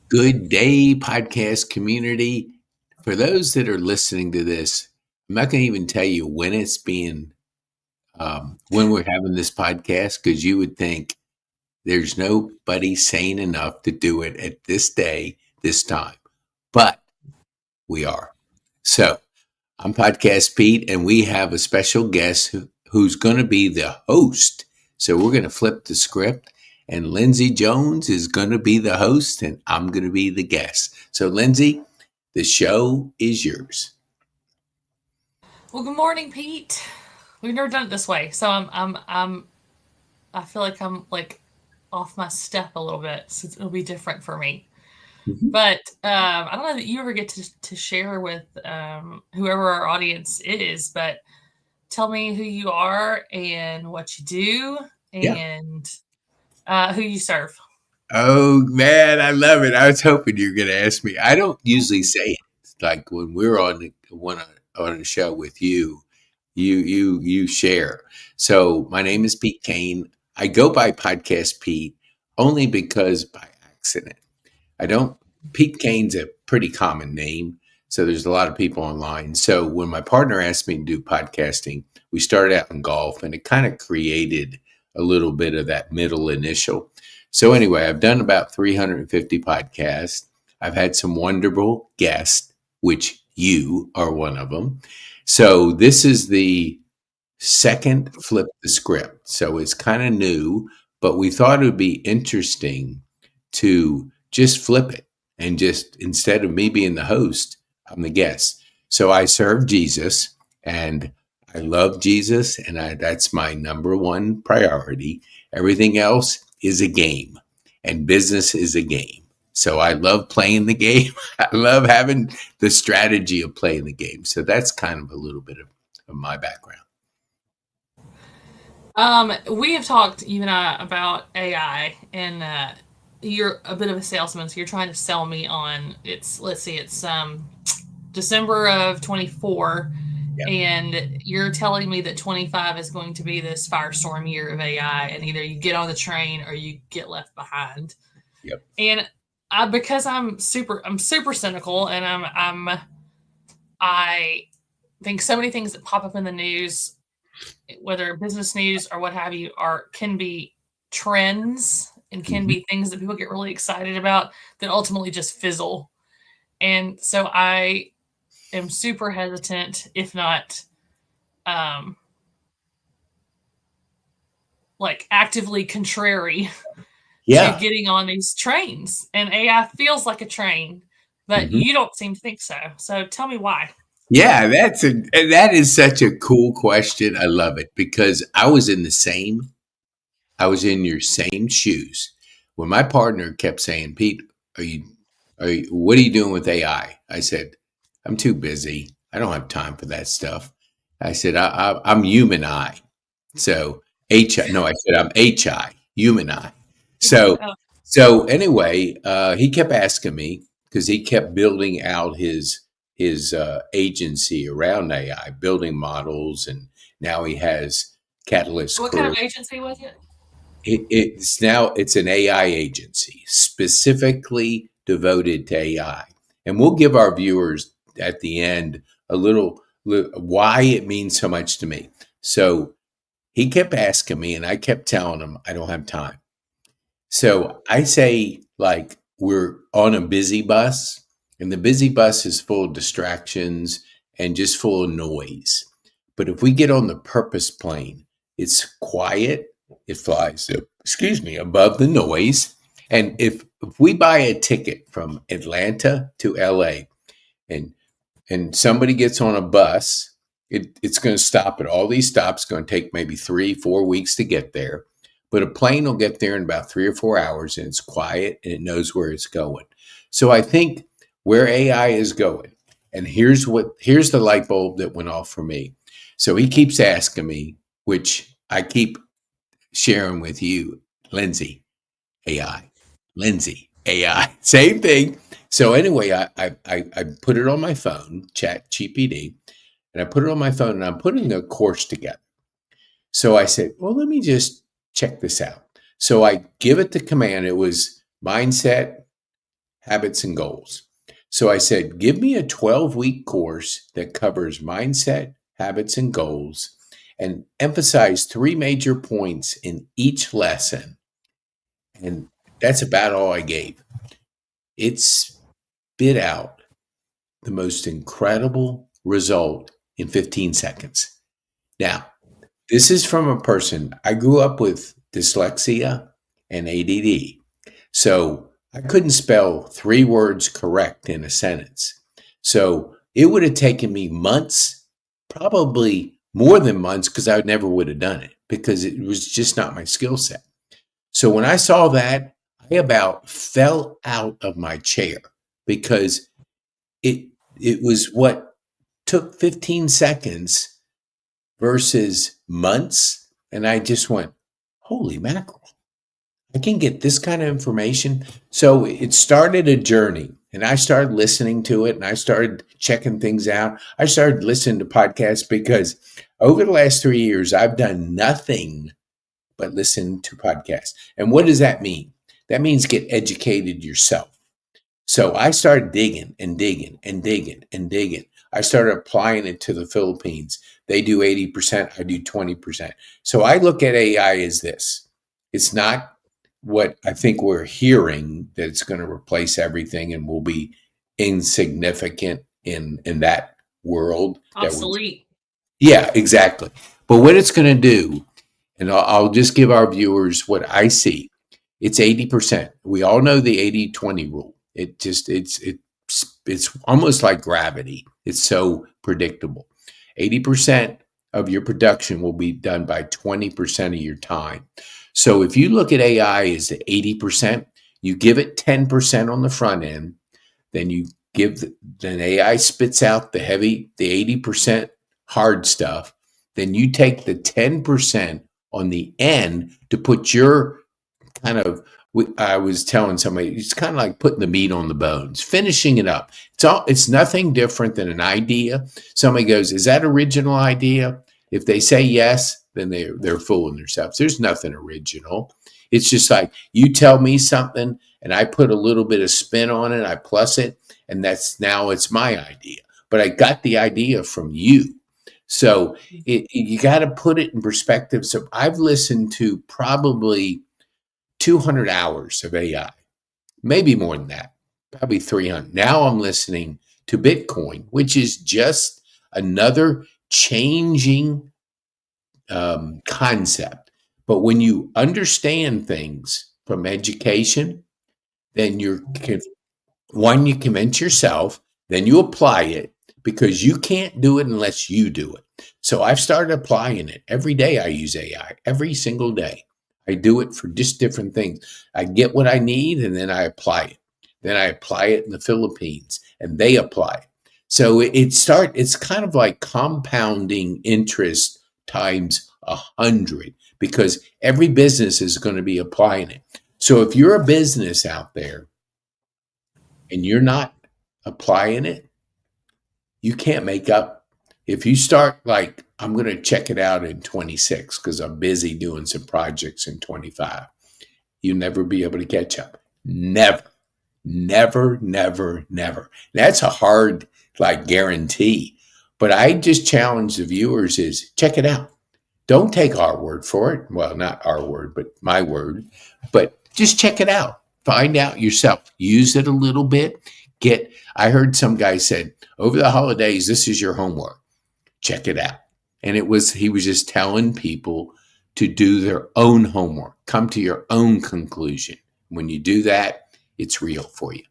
Good day, podcast community. For those that are listening to this, I'm not going to even tell you when it's when we're having this podcast, because you would think there's nobody sane enough to do it at this day, this time. But we are. So I'm Podcast Pete, and we have a special guest who's going to be the host. So we're going to flip the script, and Lindsay Jones is going to be the host, and I'm going to be the guest. So, Lindsay, the show is yours. Well, good morning, Pete. We've never done it this way, so I feel like I'm like off my step a little bit, so it'll be different for me. Mhm. But I don't know that you ever get to share with whoever our audience is, but tell me who you are and what you do Yeah. and who you serve. Oh man, I love it. I was hoping you were going to ask me. I don't usually say it. It's like when we're on a show with you, you share. So my name is Pete Kane. I go by Podcast Pete only because by accident. I don't. Pete Kane's a pretty common name, so there's a lot of people online. So when my partner asked me to do podcasting, we started out in golf, and it kind of created a little bit of that middle initial. So anyway, I've done about 350 podcasts. I've had some wonderful guests, which you are one of them. So this is the second flip the script. So it's kind of new, but we thought it would be interesting to just flip it and just instead of me being the host, I'm the guest. So I serve Jesus and I love Jesus, and that's my number one priority. Everything else is a game, and business is a game. So I love playing the game. I love having the strategy of playing the game. So that's kind of a little bit of my background. We have talked, you and I, about AI, and you're a bit of a salesman, so you're trying to sell me on it's. Let's see, it's December of 24, Yeah. and you're telling me that 25 is going to be this firestorm year of AI, and either you get on the train or you get left behind. Yep. And because I'm super cynical, and I think so many things that pop up in the news, whether business news or what have you, are can be trends and can Mhm. be things that people get really excited about that ultimately just fizzle. And so I am super hesitant, if not um, like actively contrary to Yeah. getting on these trains. And AI feels like a train, but Mhm. you don't seem to think so. So tell me why. Yeah, that is such a cool question. I love it because I was in your same shoes. When my partner kept saying, "Pete, what are you doing with AI?" I said, "I'm too busy. I don't have time for that stuff." I said, I'm human eye. So no, I said I'm HI, human eye. So Oh, so anyway, he kept asking me because he kept building out his agency around AI, building models, and now he has Catalyst what kind Club. of agency was it? It's an AI agency specifically devoted to AI, and we'll give our viewers at the end a little why it means so much to me. So he kept asking me, and I kept telling him I don't have time. So I say, like, we're on a busy bus, and the busy bus is full of distractions and just full of noise. But if we get on the purpose plane, it's quiet, it flies, excuse me, above the noise. And if we buy a ticket from Atlanta to LA and somebody gets on a bus, it's going to stop at all these stops. It's going to take maybe 3 4 weeks to get there, but a plane will get there in about 3 or 4 hours, and it's quiet and it knows where it's going. So I think where AI is going, and here's the light bulb that went off for me. So he keeps asking me, which I keep sharing with you, Lindsay, AI, Lindsay, AI, same thing. So anyway, I put it on my phone, Chat GPT, and I put it on my phone, and I'm putting a course together. So I said, well, let me just check this out. So I give it the command. It was mindset, habits, and goals. So I said, give me a 12-week course that covers mindset, habits, and goals, and emphasize three major points in each lesson. And that's about all I gave. It spit out the most incredible result in 15 seconds. Now, this is from a person, I grew up with dyslexia and ADD. So I couldn't spell three words correct in a sentence. So it would have taken me months, probably more than months, because I never would have done it because it was just not my skill set. So when I saw that, I about fell out of my chair because it it was what took 15 seconds versus months. And I just went, holy mackerel, I can get this kind of information. So it started a journey and I started listening to it and I started checking things out. I started listening to podcasts because over the last 3 years, I've done nothing but listen to podcasts. And what does that mean? That means get educated yourself. So I started digging and digging and digging and digging. I started applying it to the Philippines. They do 80%, I do 20%. So I look at AI as this. It's not what I think we're hearing, that it's going to replace everything and will be insignificant in that world. Obsolete. Yeah, exactly. But what it's going to do, and I'll just give our viewers what I see. It's 80%. We all know the 80-20 rule. It's almost like gravity. It's so predictable. 80% of your production will be done by 20% of your time. So if you look at AI as the 80%, you give it 10% on the front end, then then AI spits out the 80% hard stuff. Then you take the 10% on the end to put your kind of, I was telling somebody, it's kind of like putting the meat on the bones, finishing it up. It's nothing different than an idea. Somebody goes, is that original idea? If they say yes, then they're fooling themselves. There's nothing original. It's just like you tell me something and I put a little bit of spin on it, I plus it, and now it's my idea. But I got the idea from you. So you got to put it in perspective. So I've listened to probably 200 hours of AI, maybe more than that, probably 300. Now I'm listening to Bitcoin, which is just another changing concept. But when you understand things from education, then you convince yourself, then you apply it because you can't do it unless you do it. So I've started applying it. Every day I use AI, every single day. I do it for just different things. I get what I need and then I apply it. Then I apply it in the Philippines and they apply it. So it's kind of like compounding interest times 100 because every business is going to be applying it. So if you're a business out there and you're not applying it, you can't make up. If you start like, I'm going to check it out in 26 because I'm busy doing some projects in 25, you'll never be able to catch up. Never, never, never, never. That's a hard guarantee. But I just challenge the viewers is check it out. Don't take our word for it. Well, not our word, but my word. But just check it out. Find out yourself. Use it a little bit. I heard some guy said, over the holidays, this is your homework. Check it out. And he was just telling people to do their own homework. Come to your own conclusion. When you do that, it's real for you.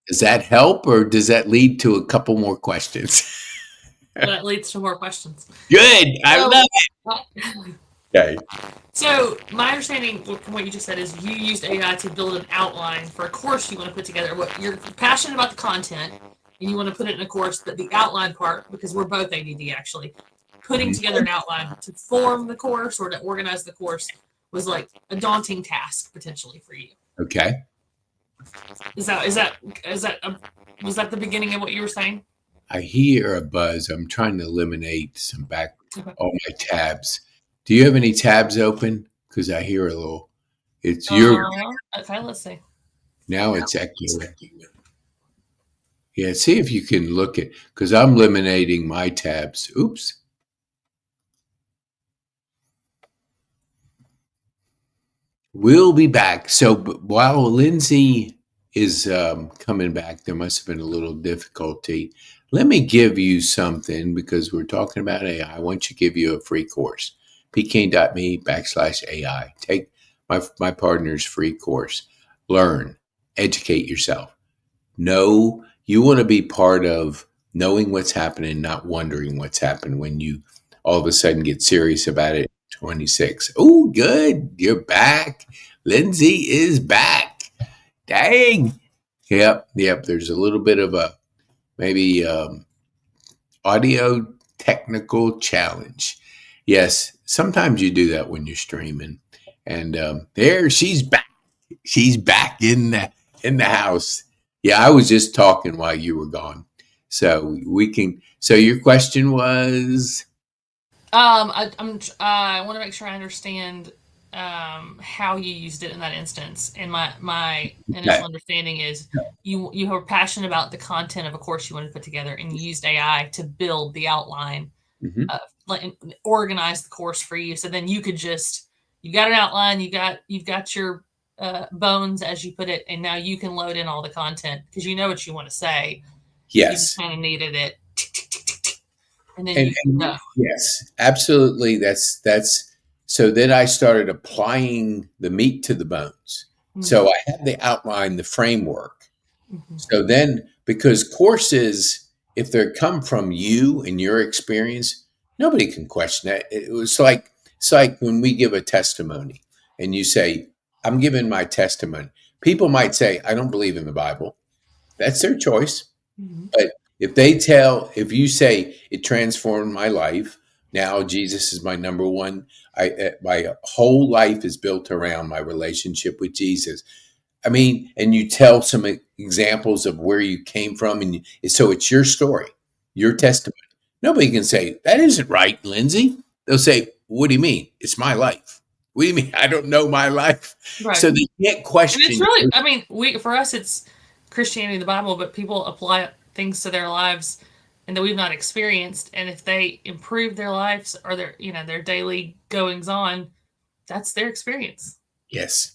Does that help or does that lead to a couple more questions? That leads to more questions. Good. I love it. Okay. So my understanding from what you just said is you used AI to build an outline for a course you want to put together. What you're passionate about the content and you want to put it in a course, but the outline part, because we're both ADD actually, putting together an outline to form the course or to organize the course was like a daunting task potentially for you. Okay. Was that the beginning of what you were saying? I hear a buzz. I'm trying to eliminate some all my tabs. Do you have any tabs open? Because I hear a little. It's your. Okay, let's see. Now it's echoing. Yeah, see if you can look at, because I'm eliminating my tabs. Oops. We'll be back. So while Lindsay is coming back, there must have been a little difficulty. Let me give you something because we're talking about AI. I want to give you a free course. pkane.me/AI. Take my partner's free course. Learn, educate yourself. Know you want to be part of knowing what's happening, not wondering what's happened when you all of a sudden get serious about it. 26. Oh, good. You're back. Lindsay is back. Dang. Yep. There's a little bit of a maybe audio technical challenge. Yes, sometimes you do that when you're streaming. And there she's back. She's back in the house. Yeah, I was just talking while you were gone. So we can. So your question was. I want to make sure I understand how you used it in that instance. And my initial understanding is you were passionate about the content of a course you wanted to put together, and you used AI to build the outline, Mhm. like organize the course for you. So then you could just you got an outline, you've got your bones as you put it, and now you can load in all the content because you know what you want to say. You just Yes. kind of needed it, and then And, you can and go. yes, absolutely. That's so then I started applying the meat to the bones. So Mhm. I had the outline, the framework. Mhm. So then, because courses, if they come from you and your experience, nobody can question that. It was like it's like when we give a testimony and you say, "I'm giving my testimony." People might say, "I don't believe in the Bible." That's their choice. Mhm. But if you say it transformed my life, now Jesus is my number one. My whole life is built around my relationship with Jesus. I mean, and you tell some examples of where you came from, and so it's your story, your testimony. Nobody can say that isn't right, Lindsay. They'll say, "What do you mean? It's my life. What do you mean? I don't know my life." Right. So they can't And it's question really, you. I mean, we for us it's Christianity, the Bible, but people apply things to their lives and that we've not experienced. And if they improve their lives or their, their daily goings on, that's their experience. Yes,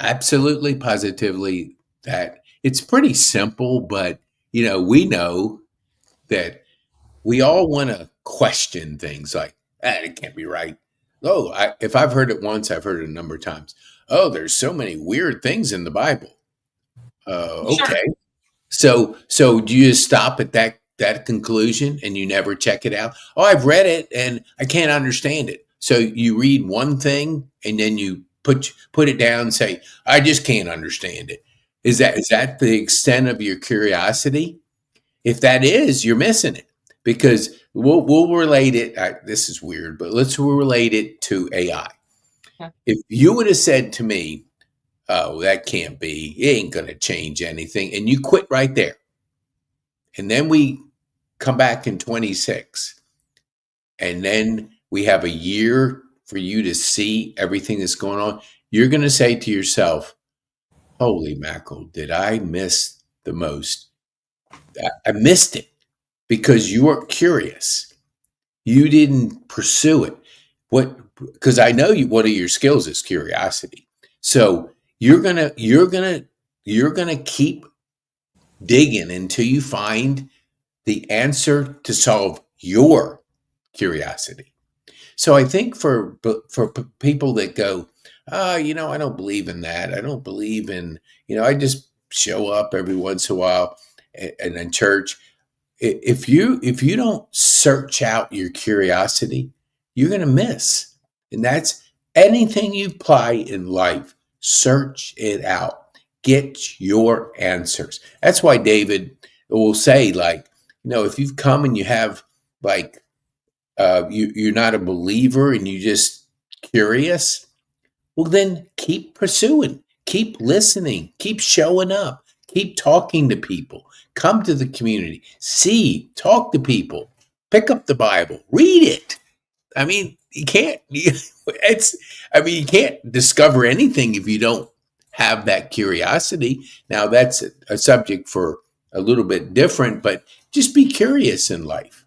absolutely, positively. That it's pretty simple, but we know that we all want to question things like, it can't be right. Oh, if I've heard it once, I've heard it a number of times. Oh, there's so many weird things in the Bible. Sure. Okay. So do you just stop at that conclusion and you never check it out? Oh, I've read it and I can't understand it. So you read one thing and then you put it down and say, I just can't understand it. Is that the extent of your curiosity? If that is, you're missing it because we'll relate it. This is weird, but let's relate it to AI. Yeah. If you would have said to me, "Oh, that can't be. It ain't going to change anything," and you quit right there, and then we come back in 26, and then we have a year for you to see everything that's going on, you're going to say to yourself, "Holy mackerel, did I miss the most? I missed it because you were curious." You didn't pursue it. What because I know one of your skills is curiosity. So you're gonna keep digging until you find the answer to solve your curiosity. So I think for people that go, I don't believe in that. I don't believe in, I just show up every once in a while and in church. If you don't search out your curiosity, you're going to miss. And that's anything you apply in life. Search it out. Get your answers. That's why David will say, like, if you've come and you have like you're not a believer and you just curious, well, then keep pursuing, keep listening, keep showing up, keep talking to people, come to the community, talk to people, pick up the Bible, read it. I mean, you can't, you can't discover anything if you don't have that curiosity. Now, that's a subject for a little bit different, but just be curious in life.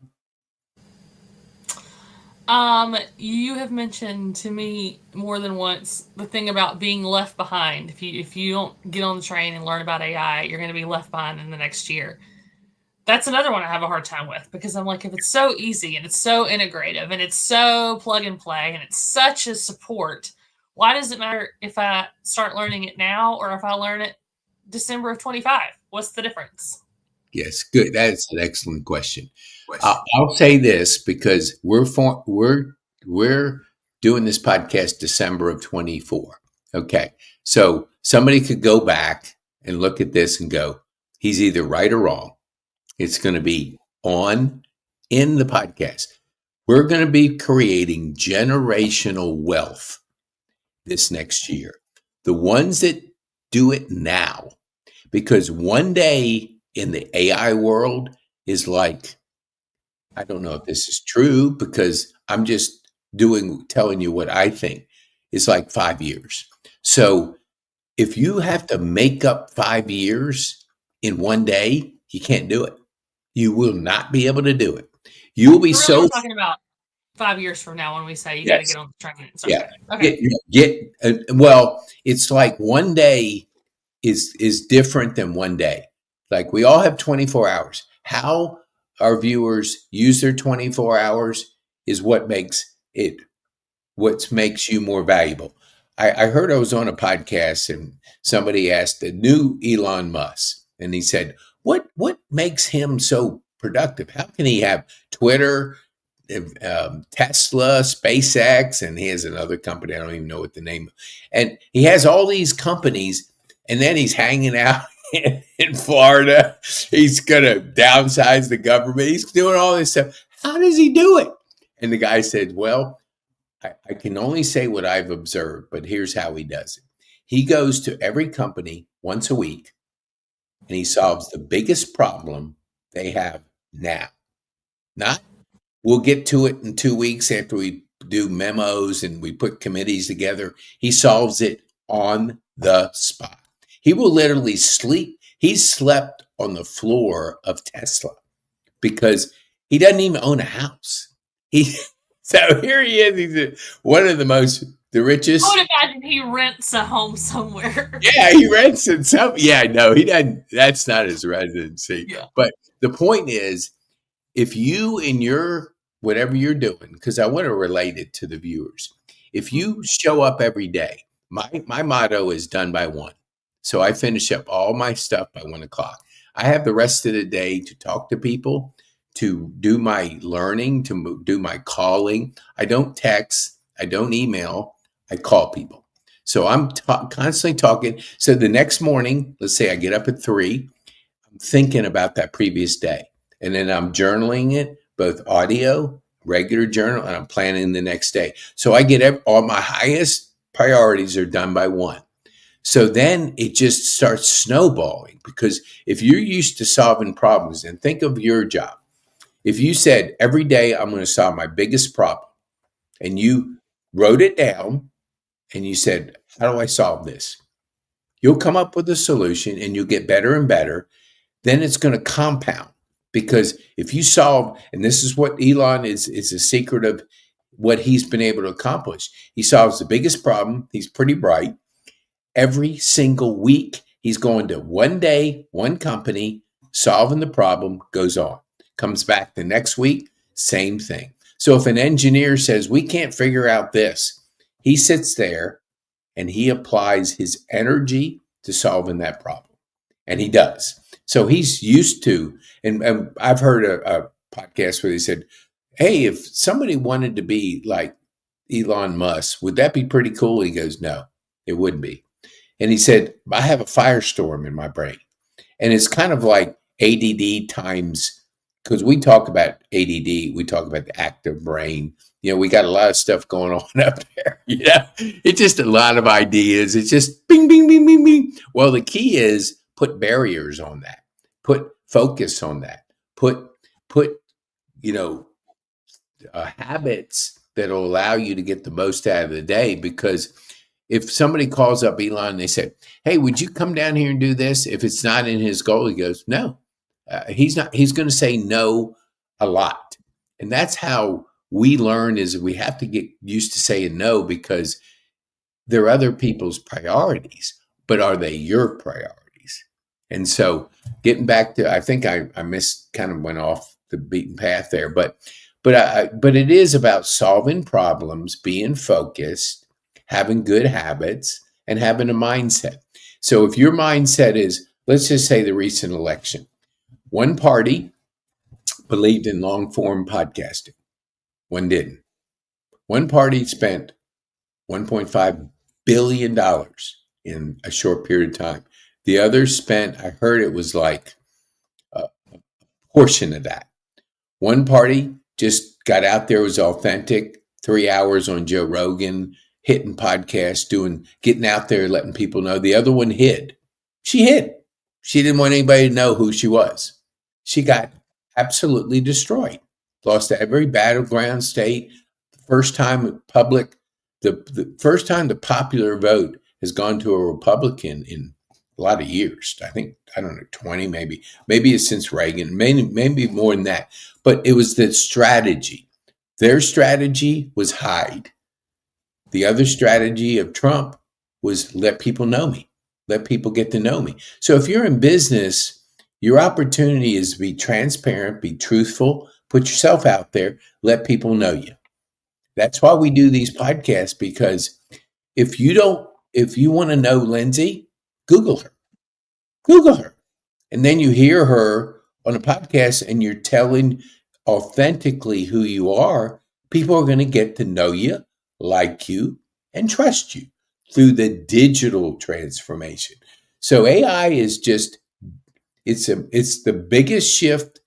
You have mentioned to me more than once the thing about being left behind. If you don't get on the train and learn about AI, you're going to be left behind in the next year. That's another one I have a hard time with because I'm like, if it's so easy and it's so integrative and it's so plug and play and it's such a support, why does it matter if I start learning it now or if I learn it December of 25? What's the difference? Yes, good. That's an excellent question. I'll say this because we're doing this podcast December of 24. Okay, so somebody could go back and look at this and go, he's either right or wrong. It's going to be on in the podcast. We're going to be creating generational wealth this next year. The ones that do it now, because one day in the AI world is like, I don't know if this is true because I'm just telling you what I think. It's like 5 years. So if you have to make up 5 years in one day, you can't do it. You will not be able to do it. You will be So really, so we're talking about 5 years from now when we say you got to yes, get on the train and start yeah. doing it. Okay. Well, it's like one day is different than one day. Like we all have 24 hours. How our viewers use their 24 hours is what makes you more valuable. I heard I was on a podcast and somebody asked the new Elon Musk, and he said, "What makes him so productive? How can he have Twitter, Tesla, SpaceX, and he has another company I don't even know what the name of, and he has all these companies, and then he's hanging out in Florida. He's gonna downsize the government. He's doing all this stuff. How does he do it?" And the guy said, "Well, I can only say what I've observed, but here's how he does it. He goes to every company once a week and he solves the biggest problem they have now. Not we'll get to it in 2 weeks after we do memos and we put committees together. He solves it on the spot. He will literally sleep. He slept on the floor of Tesla because he doesn't even own a house. So here he is. He's one of the richest. I would imagine he rents a home somewhere. Yeah, he rents in some. Yeah, no, he doesn't. That's not his residency. Yeah. But the point is, if you in your whatever you're doing, because I want to relate it to the viewers, if you show up every day, my motto is done by 1. So I finish up all my stuff by 1 o'clock. I have the rest of the day to talk to people, to do my learning, to do my calling. I don't text, I don't email, I call people. So I'm constantly talking. So the next morning, let's say I get up at 3, I'm thinking about that previous day. And then I'm journaling it, both audio, regular journal, and I'm planning the next day. So I get all my highest priorities are done by 1. So then it just starts snowballing because if you're used to solving problems, and think of your job. If you said every day I'm going to solve my biggest problem and you wrote it down and you said, how do I solve this? You'll come up with a solution and you'll get better and better. Then it's going to compound because if you solve, and this is what Elon is a secret of what he's been able to accomplish. He solves the biggest problem. He's pretty bright. Every single week, he's going to one day, one company, solving the problem, goes on. Comes back the next week, same thing. So if an engineer says, we can't figure out this, he sits there and he applies his energy to solving that problem. And he does. So he's used to, and I've heard a podcast where they said, hey, if somebody wanted to be like Elon Musk, would that be pretty cool? He goes, no, it wouldn't be. And he said, I have a firestorm in my brain. And it's kind of like ADD times, because we talk about ADD, we talk about the active brain. You know, we got a lot of stuff going on up there. You know, it's just a lot of ideas. It's just bing, bing, bing, bing, bing. Well, the key is put barriers on that, put focus on that, put, you know, habits that will allow you to get the most out of the day. Because if somebody calls up Elon and they say, "Hey, would you come down here and do this?" If it's not in his goal, he goes, "No." He's not. He's going to say no a lot, and that's how we learn. Is we have to get used to saying no because they're other people's priorities, but are they your priorities? And so, getting back to, I think I missed, kind of went off the beaten path there, but it is about solving problems, being focused, having good habits, and having a mindset. So if your mindset is, let's just say the recent election, one party believed in long form podcasting, one didn't. One party spent $1.5 billion in a short period of time. The others spent, I heard it was like a portion of that. One party just got out there, was authentic, 3 hours on Joe Rogan, hitting podcasts, getting out there, letting people know. The other one hid. She hid. She didn't want anybody to know who she was. She got absolutely destroyed. Lost every battleground state. First time the first time the popular vote has gone to a Republican in a lot of years. I think, I don't know, 20 maybe. Maybe it's since Reagan, maybe more than that. But it was the strategy. Their strategy was hide. The other strategy of Trump was let people know me, let people get to know me. So if you're in business, your opportunity is to be transparent, be truthful, put yourself out there, let people know you. That's why we do these podcasts, because if you want to know Lindsay, Google her. Google her. And then you hear her on a podcast and you're telling authentically who you are. People are going to get to know you, like you, and trust you through the digital transformation. So AI is just, it's the biggest shift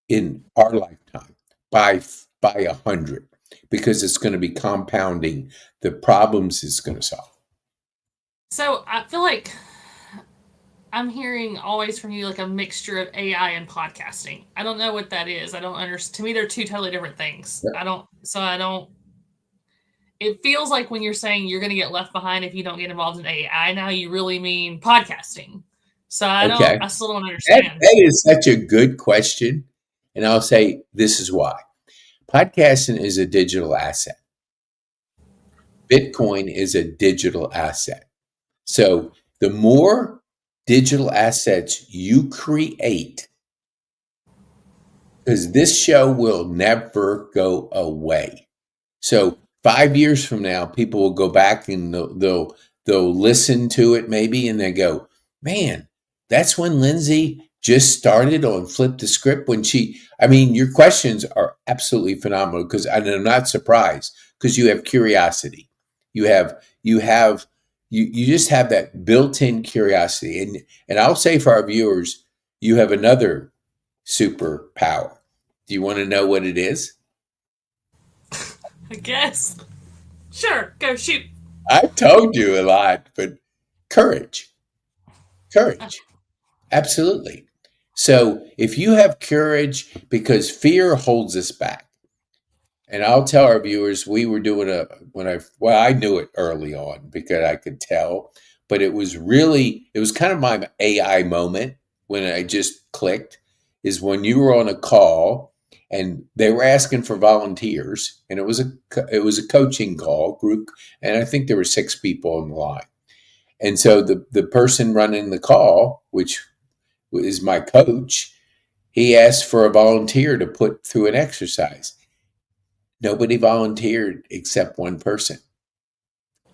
in our lifetime by 100, because it's going to be compounding the problems it's going to solve. So I feel like I'm hearing always from you like a mixture of AI and podcasting. I don't know what that is. I don't understand. To me, they're two totally different things. Yep. I don't. It feels like when you're saying you're going to get left behind if you don't get involved in AI now, you really mean podcasting. So Okay. I still don't understand. That is such a good question. And I'll say this is why. Podcasting is a digital asset. Bitcoin is a digital asset. So the more digital assets you create, because this show will never go away. So 5 years from now, people will go back and they'll listen to it maybe, and they go, "Man, that's when Lindsay just started on Flip the Script." Your questions are absolutely phenomenal, because I'm not surprised, because you have curiosity. You just have that built-in curiosity. And I'll say for our viewers, you have another superpower. Do you want to know what it is? I guess. Sure, go shoot. I've told you a lot, but courage. Courage. Absolutely. So if you have courage, because fear holds us back. And I'll tell our viewers, we were doing I knew it early on because I could tell, but it was kind of my AI moment when I just clicked, is when you were on a call and they were asking for volunteers, and it was a coaching call group. And I think there were 6 people on the line. And so the person running the call, which is my coach, he asked for a volunteer to put through an exercise. Nobody volunteered except one person,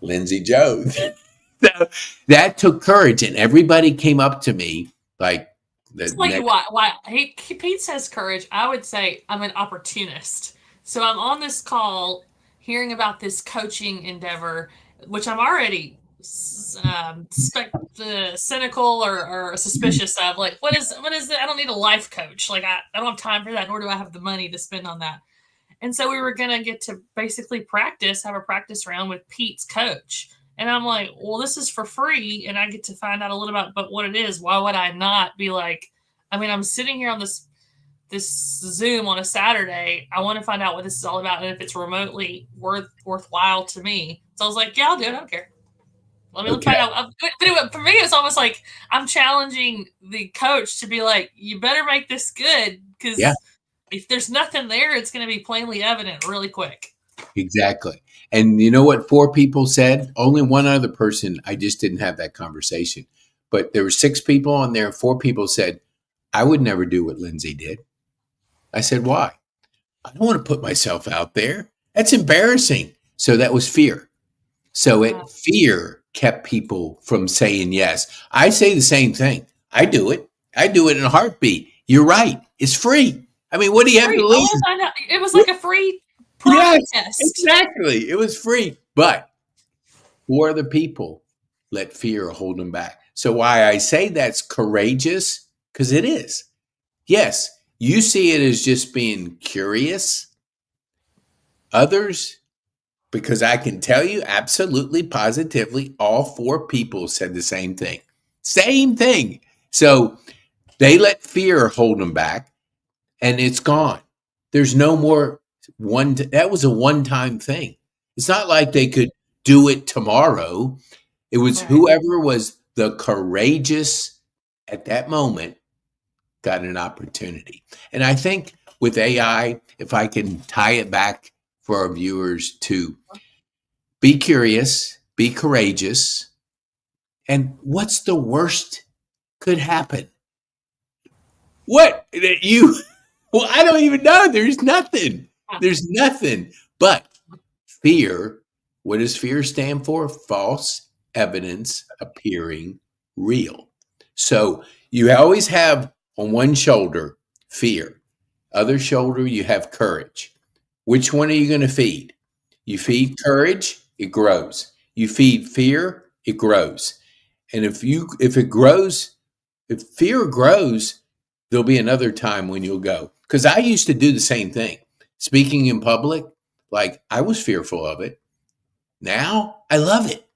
Lindsay Jones. So that took courage, and everybody came up to me like why Pete says courage. I would say I'm an opportunist. So I'm on this call hearing about this coaching endeavor, which I'm already cynical or suspicious of. Like, what is it? I don't need a life coach. Like, I don't have time for that, nor do I have the money to spend on that. And so we were going to get to basically have a practice round with Pete's coach. And I'm like, well, this is for free. And I get to find out a little about what it is. Why would I not be like, I'm sitting here on this Zoom on a Saturday. I want to find out what this is all about. And if it's remotely worthwhile to me. So I was like, yeah, I'll do it. I don't care. Let me Okay. find out. But anyway, for me, it's almost like I'm challenging the coach to be like, you better make this good Yeah, because if there's nothing there, it's going to be plainly evident really quick. exactly. And you know what 4 people said? Only one other person, I just didn't have that conversation. But there were 6 people on there. 4 people said, I would never do what Lindsay did. I said, why? I don't want to put myself out there. That's embarrassing. So that was fear. So Uh, fear kept people from saying yes. I say the same thing. I do it. I do it in a heartbeat. You're right. It's free. I mean, what do you have to free. I want lose? to find out. It was like a free Yes, product test. exactly. It was free. But 4 other people let fear hold them back. So why I say that's courageous, because it is. Yes, you see it as just being curious. Others, because I can tell you absolutely positively, all 4 people said the same thing. Same thing. So they let fear hold them back and it's gone. There's no more that was a one-time thing. It's not like they could do it tomorrow. It was Right. whoever was the courageous at that moment got an opportunity. And I think with AI, if I can tie it back for our viewers to be curious, be courageous, and what's the worst could happen? What you? Well, I don't even know. There's nothing. There's nothing. But fear. What does fear stand for? False evidence appearing real. So you always have on one shoulder fear, other shoulder you have courage. Which one are you going to feed? You feed courage, it grows. You feed fear, it grows. And if it grows, if fear grows, there'll be another time when you'll go. Because I used to do the same thing. Speaking in public, like I was fearful of it. Now I love it.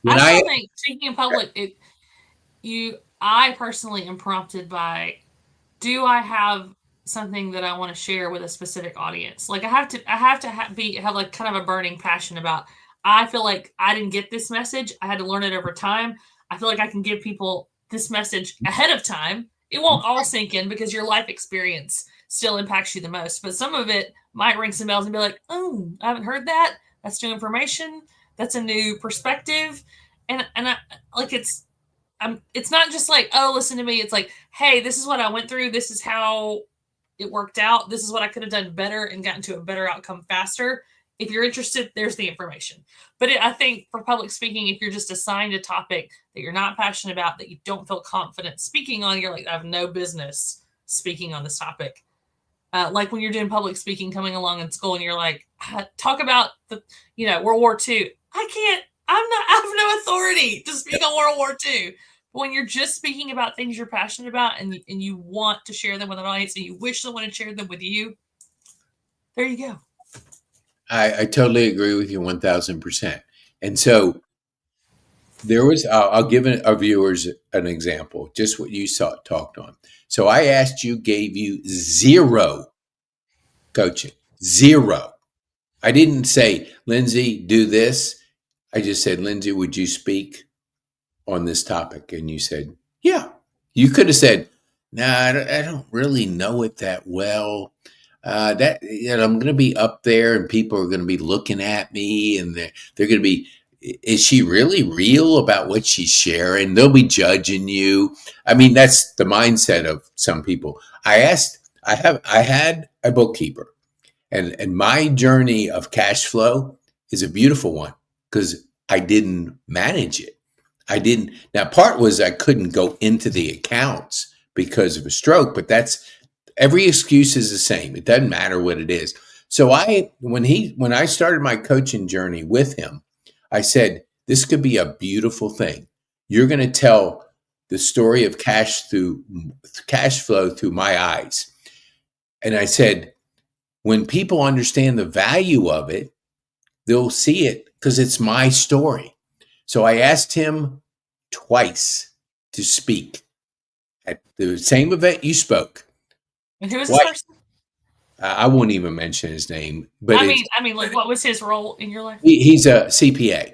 When I I still think speaking in public, I personally am prompted by, do I have something that I want to share with a specific audience? Like I have to have like kind of a burning passion about. I feel like I didn't get this message. I had to learn it over time. I feel like I can give people this message ahead of time. It won't all sink in because your life experience still impacts you the most. But some of it might ring some bells and be like, oh, I haven't heard that. That's new information. That's a new perspective. And I like it's not just like, oh, listen to me. It's like, hey, this is what I went through. This is how it worked out. This is what I could have done better and gotten to a better outcome faster. If you're interested, there's the information. But I think for public speaking, if you're just assigned a topic that you're not passionate about, that you don't feel confident speaking on, you're like, I have no business speaking on this topic. Like when you're doing public speaking, coming along in school, and you're like, talk about World War II. I can't. I have no authority to speak on World War II. But when you're just speaking about things you're passionate about and you want to share them with an audience and you wish someone had shared them with you, there you go. I totally agree with you 1000%. And so there was, I'll give our viewers an example, just what you saw talked on. So I asked you, gave you 0 coaching, 0. I didn't say, Lindsay, do this. I just said, Lindsay, would you speak on this topic? And you said, yeah. You could have said, nah, I don't really know it that well. I'm going to be up there and people are going to be looking at me and they're going to be, is she really real about what she's sharing? They'll be judging you. I mean, that's the mindset of some people. I had a bookkeeper and my journey of cash flow is a beautiful one because I didn't manage it. I didn't. Now, part was I couldn't go into the accounts because of a stroke, but that's every excuse is the same. It doesn't matter what it is. So when I started my coaching journey with him, I said, this could be a beautiful thing. You're going to tell the story of cash flow through my eyes. And I said, when people understand the value of it, they'll see it because it's my story. So I asked him twice to speak at the same event you spoke. And who is this Twice. person? I won't even mention his name, but I mean, like, what was his role in your life? he's a CPA.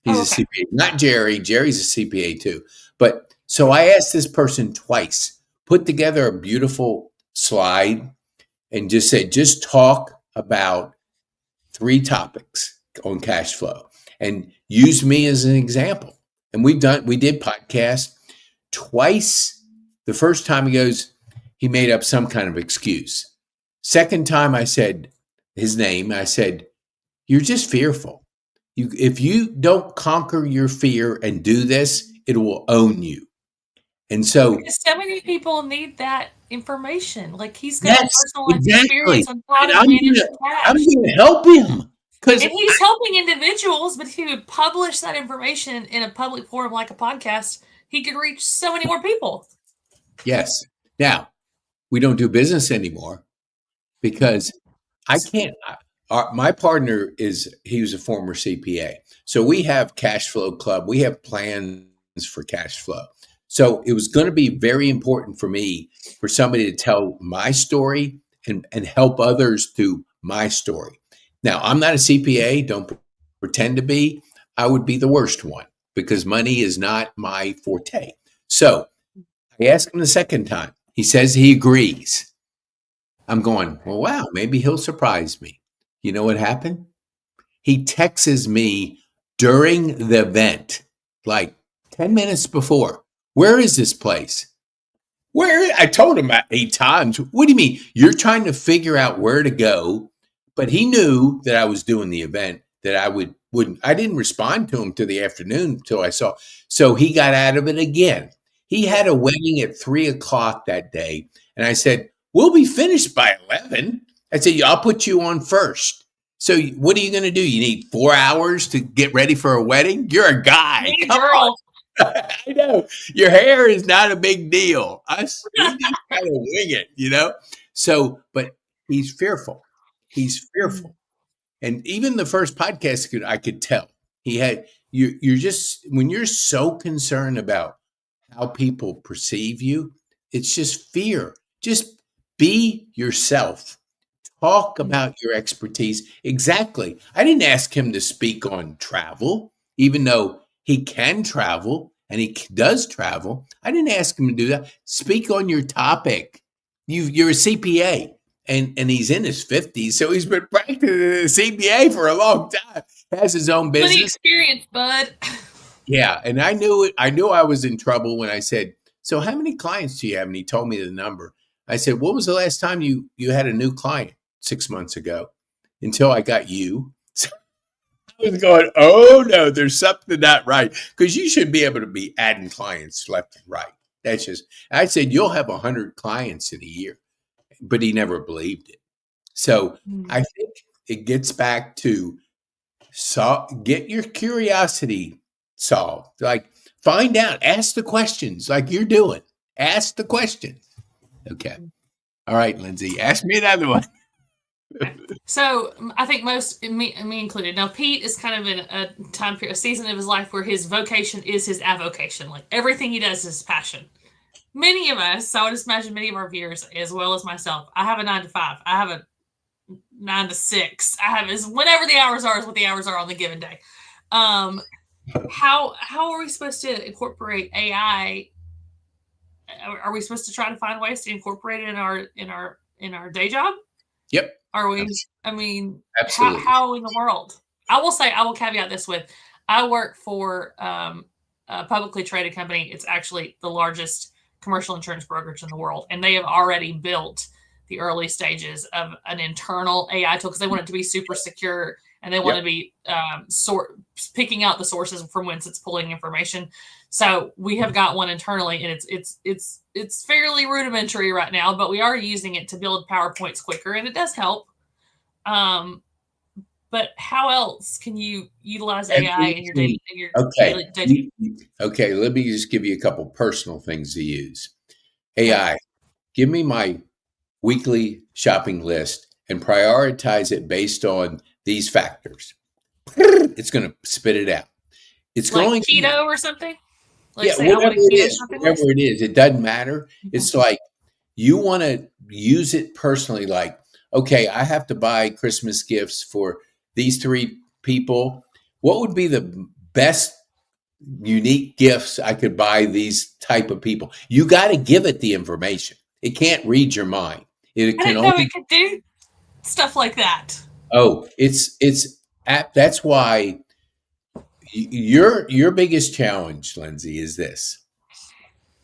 He's Oh, a okay. CPA, not Jerry. Jerry's a CPA too. But so I asked this person twice, put together a beautiful slide and just said, just talk about 3 topics on cash flow and use me as an example. And we did podcasts twice. The first time he made up some kind of excuse. Second time I said his name, I said, you're just fearful. If you don't conquer your fear and do this, it will own you. And so, Because so many people need that information. Like he's got yes, personal life exactly. experience on how And to manage I'm cash. gonna help him because And he's helping individuals, but if he would publish that information in a public forum like a podcast, he could reach so many more people. yes. Now we don't do business anymore because I can't. My partner he was a former CPA, so we have cash flow club. We have plans for cash flow. So it was going to be very important for me for somebody to tell my story and help others through my story. Now I'm not a CPA. Don't pretend to be. I would be the worst one because money is not my forte. So I asked him the second time. He says he agrees. I'm going, well, wow, maybe he'll surprise me. You know what happened? He texts me during the event, like 10 minutes before. Where is this place? Where? I told him 8 times. What do you mean? You're trying to figure out where to go, but he knew that I was doing the event, that wouldn't. I didn't respond to him till the afternoon until I saw. So he got out of it again. He had a wedding at 3 o'clock that day, and I said, "We'll be finished by 11." I said, "I'll put you on first." So what are you going to do? You need 4 hours to get ready for a wedding? You're a guy. Hey, Come girl. I know your hair is not a big deal. We just kind of wing it. So, but he's fearful. He's fearful, and even the first podcast, I could tell he had. You're just when you're so concerned about how people perceive you, it's just fear. Just be yourself. Talk about your expertise. Exactly. I didn't ask him to speak on travel, even though he can travel and he does travel. I didn't ask him to do that. Speak on your topic. You're a CPA and he's in his 50s, so he's been practicing as a CPA for a long time. Has his own Plenty business. experience, bud. Yeah, and I knew it. I knew I was in trouble when I said, "So how many clients do you have?" And he told me the number. I said, "What was the last time you had a new client?" 6 months ago, until I got you. So I was going, oh no, there's something not right. Because you should be able to be adding clients left and right. That's just, I said, you'll have 100 clients in a year. But he never believed it. So I think it gets back to get your curiosity solved. Like find out, ask the questions like you're doing. Ask the questions. Okay. All right, Lindsay, ask me another one. So I think most me included. Now Pete is kind of in a time period, a season of his life where his vocation is his avocation. Like everything he does is his passion. Many of us, I would just imagine many of our viewers, as well as myself, I have a 9 to 5. I have a 9 to 6. I have is whatever the hours are is what the hours are on the given day. How are we supposed to incorporate AI? Are we supposed to try to find ways to incorporate it in our day job? Yep. Are we? I mean, Absolutely. how in the world? I will caveat this with, I work for a publicly traded company. It's actually the largest commercial insurance brokerage in the world, and they have already built the early stages of an internal AI tool because they want it to be super secure and they want to be picking out the sources from whence it's pulling information. So we have got one internally, and it's fairly rudimentary right now, but we are using it to build PowerPoints quicker, and it does help. But how else can you utilize AI in your daily Okay. Okay, let me just give you a couple personal things to use. AI, give me my weekly shopping list and prioritize it based on these factors. It's going to spit it out. It's like going keto or something. Like yeah, whatever it is, it doesn't matter. It's like you want to use it personally. Like, okay, I have to buy Christmas gifts for these 3 people. What would be the best unique gifts I could buy these type of people. You got to give it the information. It can't read your mind. It I can didn't know it only, could do stuff like that. oh, that's why your biggest challenge, Lindsay, is this.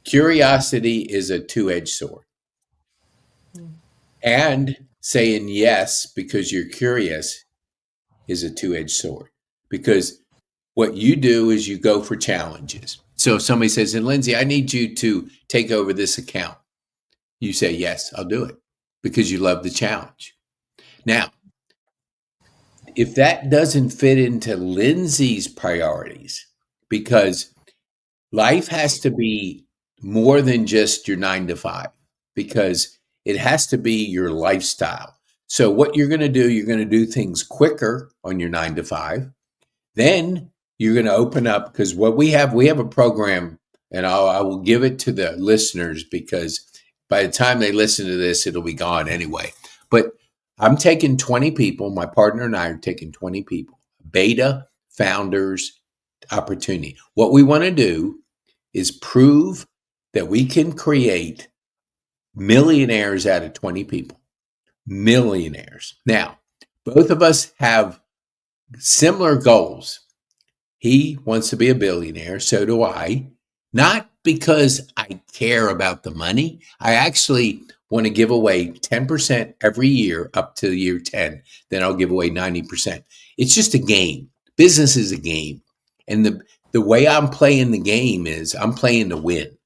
Curiosity is a two-edged sword. And saying yes because you're curious is a two-edged sword. Because what you do is you go for challenges. So if somebody says, and Lindsay, I need you to take over this account. You say, yes, I'll do it because you love the challenge. Now, if that doesn't fit into Lindsay's priorities, because life has to be more than just your 9 to 5, because it has to be your lifestyle. So what you're going to do, you're going to do things quicker on your 9 to 5. Then you're going to open up, because what we have a program, and I will give it to the listeners because by the time they listen to this, it'll be gone anyway. But I'm taking 20 people. My partner and I are taking 20 people. Beta founders opportunity. What we want to do is prove that we can create millionaires out of 20 people. Millionaires. Now, both of us have similar goals. He wants to be a billionaire, so do I. Not because I care about the money. I actually want to give away 10% every year up to year 10. Then I'll give away 90%. It's just a game. Business is a game. And the way I'm playing the game is I'm playing to win.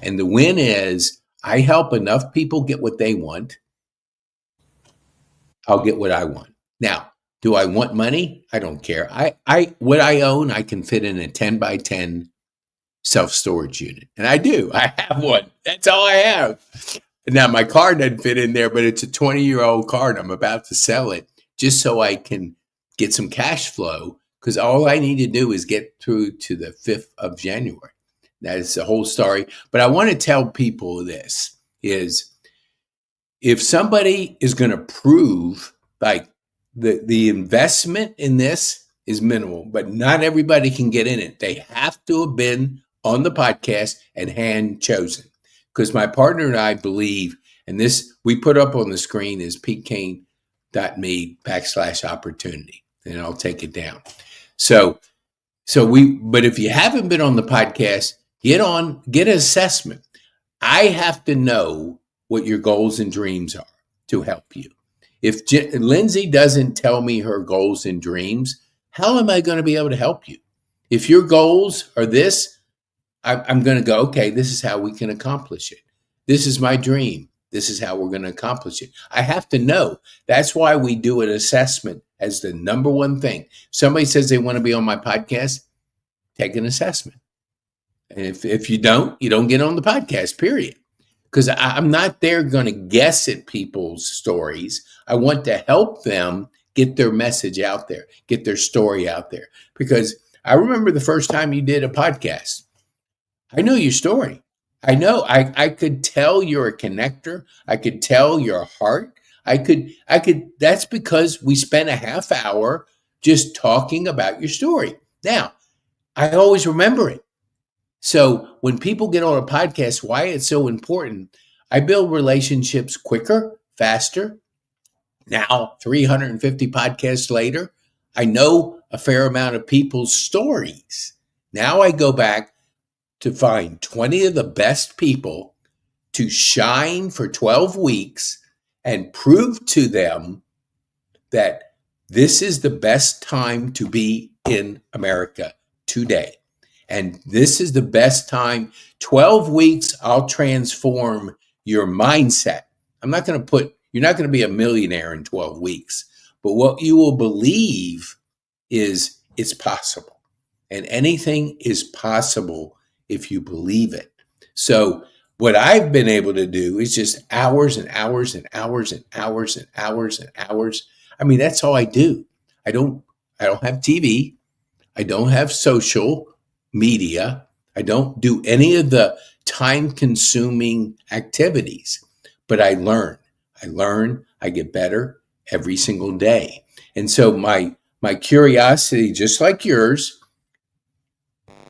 And the win is I help enough people get what they want. I'll get what I want. Now, do I want money? I don't care. What I own, I can fit in a 10 by 10 self-storage unit. And I do. I have one. That's all I have. Now, my car doesn't fit in there, but it's a 20-year-old car and I'm about to sell it just so I can get some cash flow, because all I need to do is get through to the 5th of January. That is the whole story. But I want to tell people this is, if somebody is going to prove like the investment in this is minimal, but not everybody can get in it. They have to have been on the podcast and hand chosen. Because my partner and I believe, and this we put up on the screen is PeteKane.me/opportunity, and I'll take it down. But if you haven't been on the podcast, get an assessment. I have to know what your goals and dreams are to help you. If Lindsay doesn't tell me her goals and dreams, how am I going to be able to help you? If your goals are this, I'm going to go, okay, this is how we can accomplish it. This is my dream. This is how we're going to accomplish it. I have to know. That's why we do an assessment as the number one thing. Somebody says they want to be on my podcast, take an assessment. And if you don't get on the podcast, period. Because I'm not there going to guess at people's stories. I want to help them get their message out there, get their story out there. Because I remember the first time you did a podcast. I know your story. I know. I could tell you're a connector. I could tell your heart. I could. That's because we spent a half hour just talking about your story. Now, I always remember it. So when people get on a podcast, why it's so important, I build relationships quicker, faster. Now, 350 podcasts later, I know a fair amount of people's stories. Now I go back to find 20 of the best people to shine for 12 weeks and prove to them that this is the best time to be in America today. And this is the best time. 12 weeks, I'll transform your mindset. You're not going to be a millionaire in 12 weeks, but what you will believe is it's possible. And anything is possible if you believe it. So what I've been able to do is just hours and hours and hours and hours and hours and hours. I mean, that's all I do. I don't have TV. I don't have social media. I don't do any of the time-consuming activities, but I learn, I get better every single day. And so my curiosity, just like yours,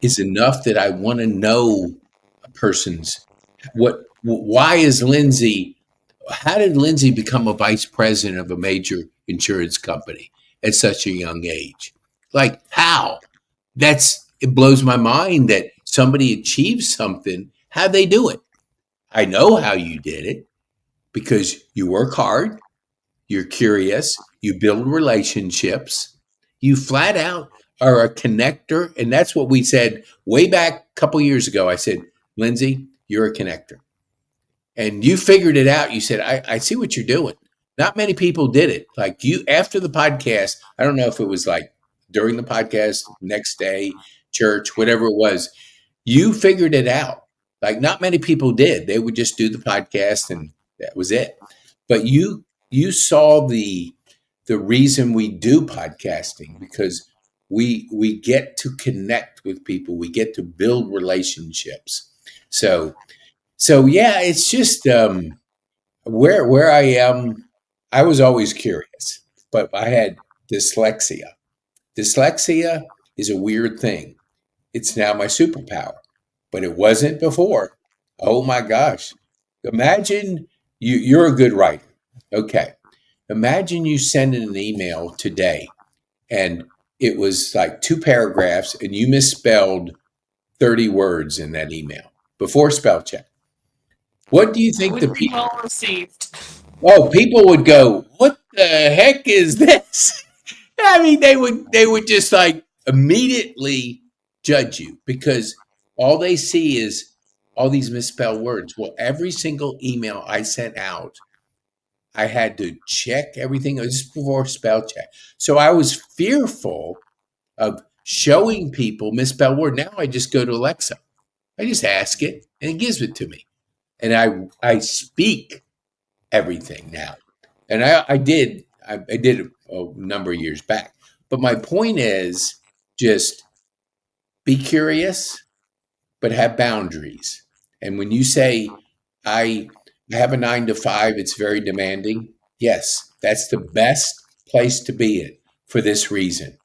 is enough that I want to know a person's why is Lindsay, how did Lindsay become a vice president of a major insurance company at such a young age? Like, how? It blows my mind that somebody achieves something. How they do it? I know how you did it because you work hard, you're curious, you build relationships, you flat out are a connector. And that's what we said way back a couple years ago. I said, Lindsay, you're a connector. And you figured it out. You said, I see what you're doing. Not many people did it. Like you, after the podcast, I don't know if it was like during the podcast, next day, church, whatever it was, you figured it out. Like not many people did. They would just do the podcast and that was it. But you saw the reason we do podcasting because we get to connect with people. We get to build relationships. So yeah, it's just where I am. I was always curious, but I had dyslexia. Dyslexia is a weird thing. It's now my superpower, but it wasn't before. Oh my gosh! Imagine you're a good writer. Okay, imagine you send an email today, and it was like two paragraphs, and you misspelled 30 words in that email before spell check. What do you It think the would be people? well received. Oh, people would go, "What the heck is this?" I mean, they would just like immediately judge you because all they see is all these misspelled words. Well, every single email I sent out, I had to check everything just before spell check. So I was fearful of showing people misspelled word. Now I just go to Alexa. I just ask it and it gives it to me. And I speak everything now. And I did it a number of years back. But my point is just be curious, but have boundaries. And when you say I have a 9 to 5, it's very demanding. Yes, that's the best place to be in for this reason.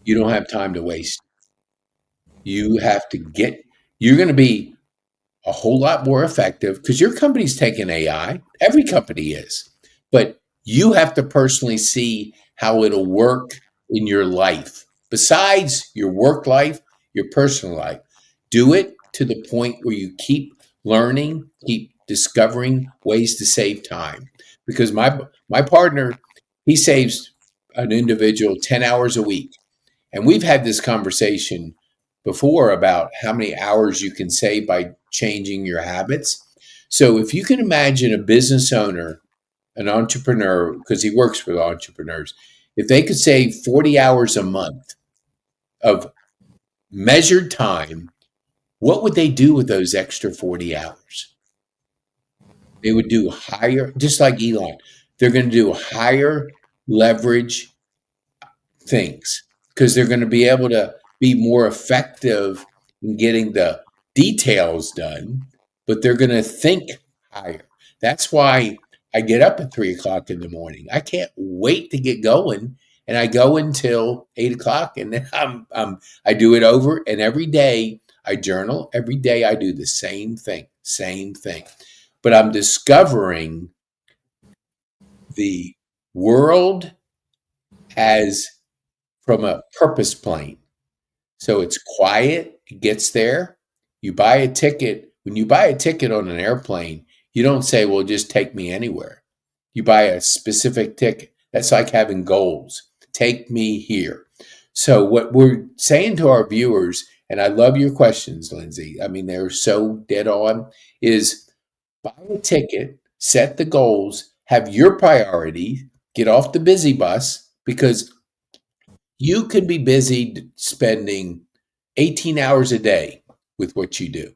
You don't have time to waste. You have to you're going to be a whole lot more effective because your company's taking AI. Every company is. But you have to personally see how it'll work in your life. Besides your work life, your personal life. Do it to the point where you keep learning, keep discovering ways to save time. Because my partner, he saves an individual 10 hours a week. And we've had this conversation before about how many hours you can save by changing your habits. So if you can imagine a business owner, an entrepreneur, because he works with entrepreneurs, if they could save 40 hours a month of measured time, what would they do with those extra 40 hours? They would do higher, just like Elon, they're going to do higher leverage things because they're going to be able to be more effective in getting the details done, but they're going to think higher. That's why I get up at 3 o'clock in the morning. I can't wait to get going. And I go until 8 o'clock and then I do it over. And every day I journal. Every day I do the same thing. But I'm discovering the world as from a purpose plane. So it's quiet, it gets there. You buy a ticket. When you buy a ticket on an airplane, you don't say, well, just take me anywhere. You buy a specific ticket. That's like having goals. Take me here. So what we're saying to our viewers, and I love your questions, Lindsay. I mean, they're so dead on, is buy a ticket, set the goals, have your priority, get off the busy bus because you could be busy spending 18 hours a day with what you do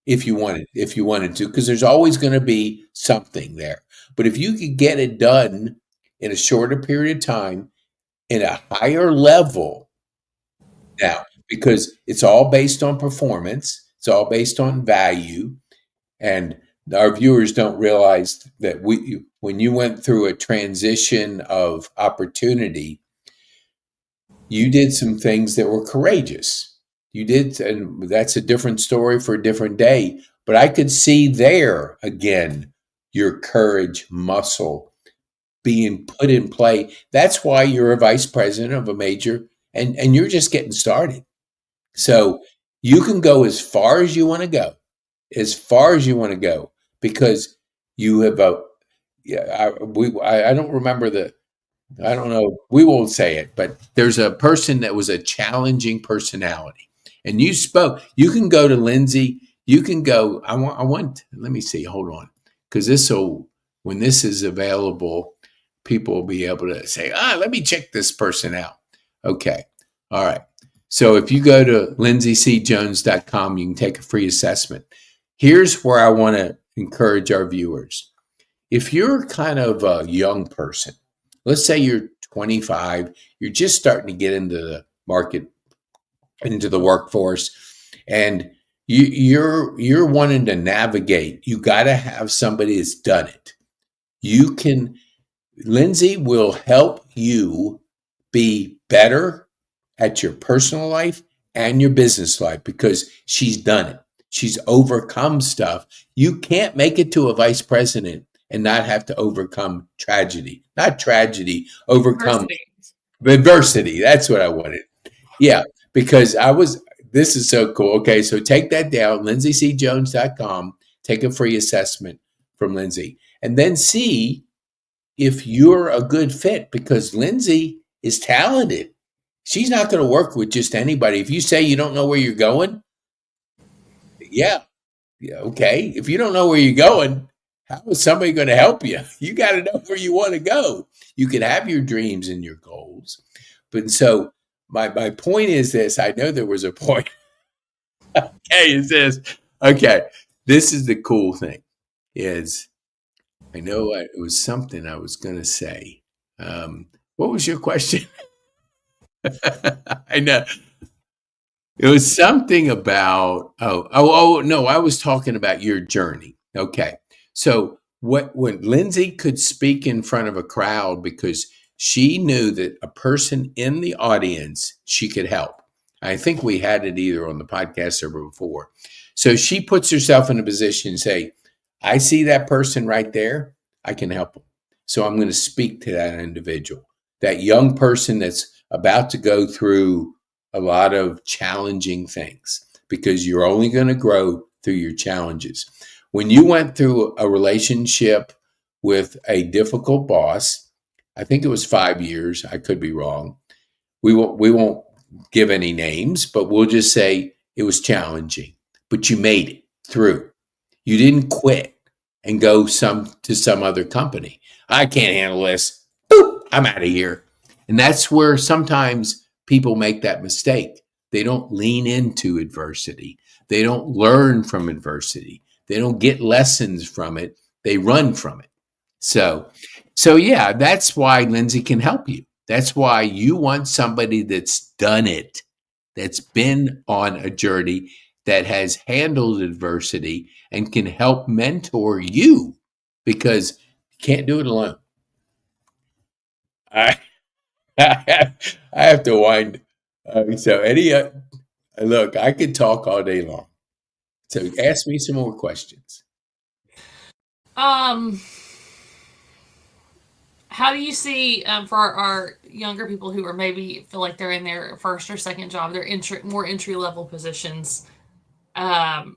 if you wanted to, because there's always going to be something there. But if you could get it done in a shorter period of time in a higher level now, because it's all based on performance, it's all based on value, and our viewers don't realize that when you went through a transition of opportunity, You did some things that were courageous. You did, and that's a different story for a different day. But I could see there again your courage muscle being put in play. That's why you're a vice president of a major, and you're just getting started. So you can go as far as you want to go, as far as you want to go, because you have a. Yeah, I don't remember the I don't know. We won't say it, but there's a person that was a challenging personality. And you spoke. You can go to Lindsay. You can go. Let me see. Hold on. Because when this is available, people will be able to say, let me check this person out. Okay. All right. So if you go to lindsaycjones.com, you can take a free assessment. Here's where I want to encourage our viewers. If you're kind of a young person, let's say you're 25, you're just starting to get into the market, into the workforce, and you're wanting to navigate. You got to have somebody that's done it. You can Lindsay will help you be better at your personal life and your business life because she's done it. She's overcome stuff. You can't make it to a vice president and not have to overcome tragedy. Not tragedy, overcome Diversity. adversity. That's what I wanted. Yeah, because this is so cool. Okay, so take that down, lindsaycjones.com, take a free assessment from Lindsay, and then see if you're a good fit because Lindsay is talented. She's not going to work with just anybody. If you say you don't know where you're going, yeah, yeah, okay. If you don't know where you're going, how is somebody going to help you? You got to know where you want to go. You can have your dreams and your goals. But so my point is this. I know there was a point. Okay, is this. Okay. This is the cool thing is I know it was something I was going to say. What was your question? I know. It was something about no, I was talking about your journey. Okay. So when Lindsay could speak in front of a crowd because she knew that a person in the audience she could help. I think we had it either on the podcast or before. So she puts herself in a position to say, I see that person right there, I can help them. So I'm going to speak to that individual, that young person that's about to go through a lot of challenging things because you're only going to grow through your challenges. When you went through a relationship with a difficult boss, I think it was 5 years. I could be wrong. We won't give any names, but we'll just say it was challenging. But you made it through. You didn't quit and go to some other company. I can't handle this. Boop, I'm out of here. And that's where sometimes people make that mistake. They don't lean into adversity. They don't learn from adversity. They don't get lessons from it. They run from it. So, so yeah, that's why Lindsay can help you. That's why you want somebody that's done it, that's been on a journey, that has handled adversity and can help mentor you because you can't do it alone. I, I have to wind. So, any look, I could talk all day long. So, ask me some more questions. Um, how do you see for our younger people who are maybe feel like they're in their first or second job, they're more entry level positions? Um,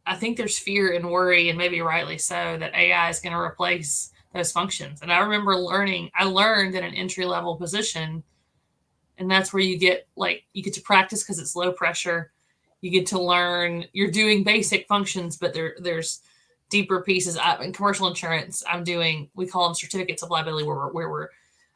I think there's fear and worry, and maybe rightly so, that AI is going to replace those functions. And I remember I learned in an entry level position, and that's where you get to practice because it's low pressure. You get to learn. You're doing basic functions, but there's deeper pieces. In commercial insurance, we call them certificates of liability, where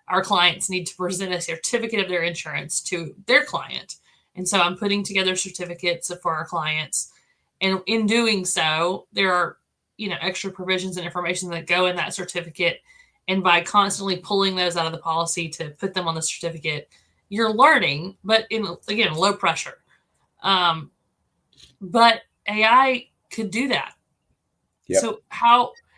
our clients need to present a certificate of their insurance to their client, and so I'm putting together certificates for our clients. And in doing so, there are extra provisions and information that go in that certificate. And by constantly pulling those out of the policy to put them on the certificate, you're learning, but again, low pressure. Um, but AI could do that. Yep, So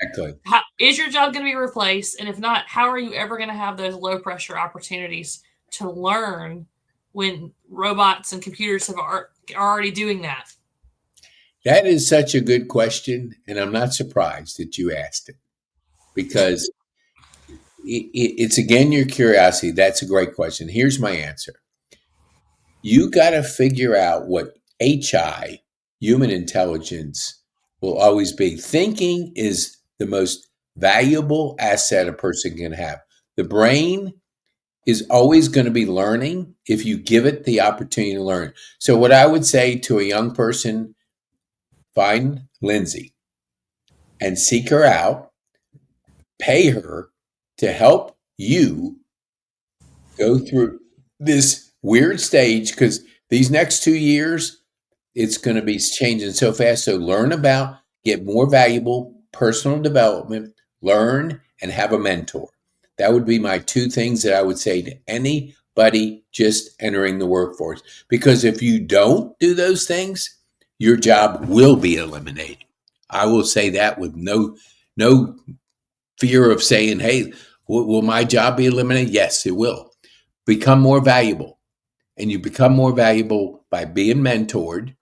exactly. how is your job going to be replaced? And if not, how are you ever going to have those low pressure opportunities to learn when robots and computers are already doing that? That is such a good question, and I'm not surprised that you asked it because it's again your curiosity. That's a great question. Here's my answer. You got to figure out what HI, human intelligence, will always be. Thinking is the most valuable asset a person can have. The brain is always going to be learning if you give it the opportunity to learn. So, what I would say to a young person, find Lindsay and seek her out, pay her to help you go through this weird stage because these next 2 years, it's going to be changing so fast. So learn about, get more valuable personal development, learn, and have a mentor. That would be my two things that I would say to anybody just entering the workforce. Because if you don't do those things, your job will be eliminated. I will say that with no fear of saying, hey, will my job be eliminated? Yes, it will. Become more valuable. And you become more valuable by being mentored,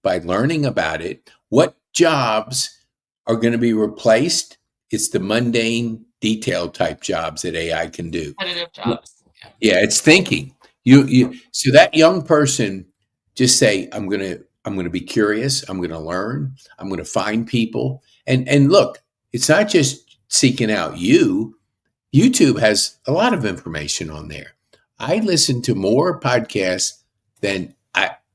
by learning about it. What jobs are going to be replaced? It's the mundane, detail type jobs that AI can do. Repetitive jobs. Yeah, it's thinking. So that young person just say, I'm gonna be curious, I'm gonna learn, I'm gonna find people. And look, it's not just seeking out you. YouTube has a lot of information on there. I listen to more podcasts than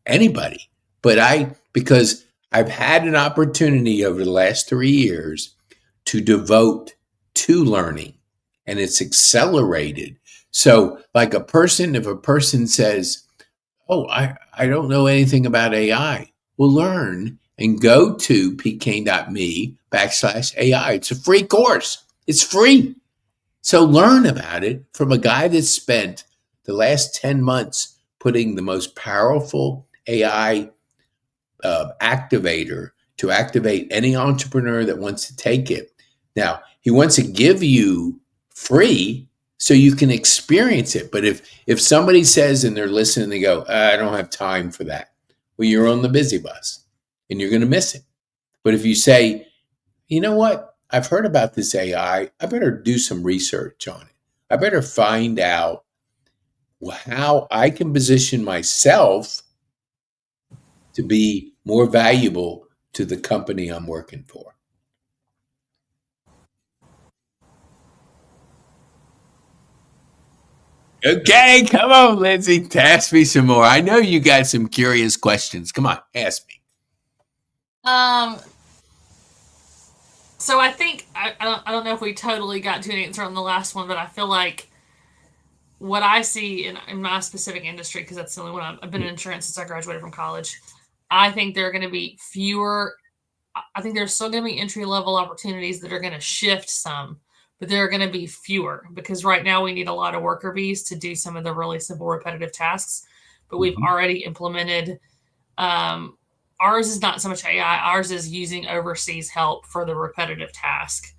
anybody, but because I've had an opportunity over the last 3 years to devote to learning, and it's accelerated. So, like if a person says, "Oh, I don't know anything about AI," well, learn and go to pkane.me/AI. It's a free course. It's free. So learn about it from a guy that spent the last 10 months putting the most powerful AI activator to activate any entrepreneur that wants to take it. Now, he wants to give you free so you can experience it. But if somebody says and they're listening, they go, I don't have time for that. Well, you're on the busy bus and you're going to miss it. But if you say, you know what? I've heard about this AI. I better do some research on it. I better find out how I can position myself to be more valuable to the company I'm working for. Okay, come on, Lindsay. Ask me some more. I know you got some curious questions. Come on, ask me. Um, so I think I don't know if we totally got to an answer on the last one, but I feel like what I see in my specific industry, because that's the only one I've been in insurance since I graduated from college. I think there are going to be fewer. I think there's still going to be entry level opportunities that are going to shift some, but there are going to be fewer because right now we need a lot of worker bees to do some of the really simple repetitive tasks. But we've already implemented. Ours is not so much AI. Ours is using overseas help for the repetitive task,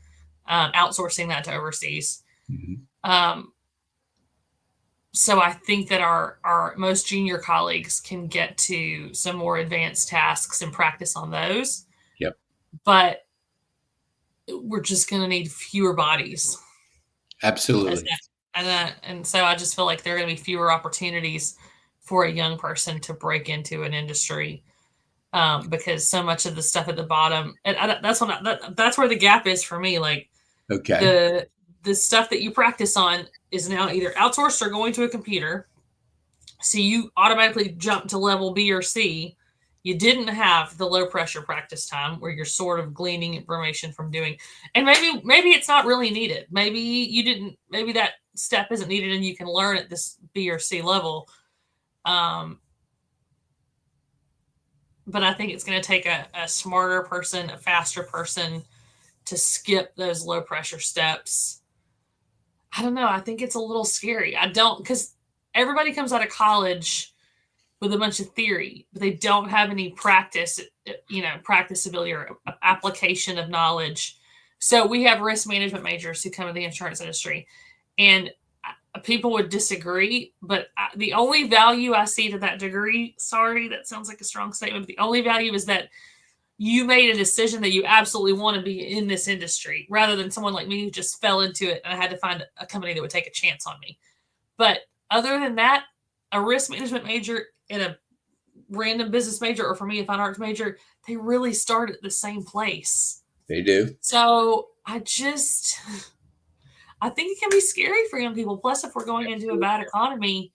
outsourcing that to overseas. Mhm. So I think that our most junior colleagues can get to some more advanced tasks and practice on those. Yep. But we're just going to need fewer bodies. Absolutely. And so I just feel like there are going to be fewer opportunities for a young person to break into an industry because so much of the stuff at the bottom, and that's where the gap is for me. Like Okay. the stuff that you practice on is now either outsourced or going to a computer. So you automatically jump to level B or C. You didn't have the low pressure practice time where you're sort of gleaning information from doing, and maybe it's not really needed. Maybe that step isn't needed and you can learn at this B or C level. But I think it's going to take a smarter person, a faster person to skip those low pressure steps. I don't know. I think it's a little scary. Because everybody comes out of college with a bunch of theory, but they don't have any practice, practice ability or application of knowledge. So we have risk management majors who come to the insurance industry, and people would disagree, but the only value I see to that degree, sorry, that sounds like a strong statement, but the only value is that you made a decision that you absolutely want to be in this industry rather than someone like me who just fell into it and I had to find a company that would take a chance on me. But other than that, a risk management major and a random business major, or for me, a fine arts major, they really start at the same place. They do. So I think it can be scary for young people. Plus, if we're going into a bad economy,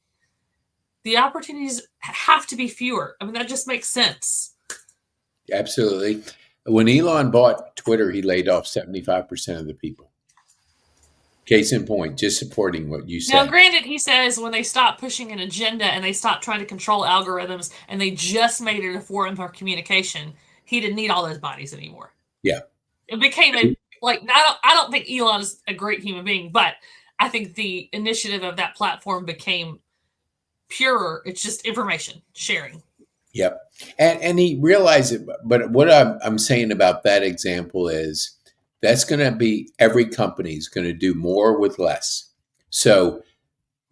the opportunities have to be fewer. I mean, that just makes sense. Absolutely. When Elon bought Twitter, he laid off 75% of the people. Case in point, just supporting what you said. Now, granted, he says when they stopped pushing an agenda and they stopped trying to control algorithms and they just made it a forum for communication, he didn't need all those bodies anymore. Yeah. It became I don't think Elon is a great human being, but I think the initiative of that platform became purer. It's just information sharing. Yep. And he realized it. But what I'm saying about that example is that's going to be every company is going to do more with less. So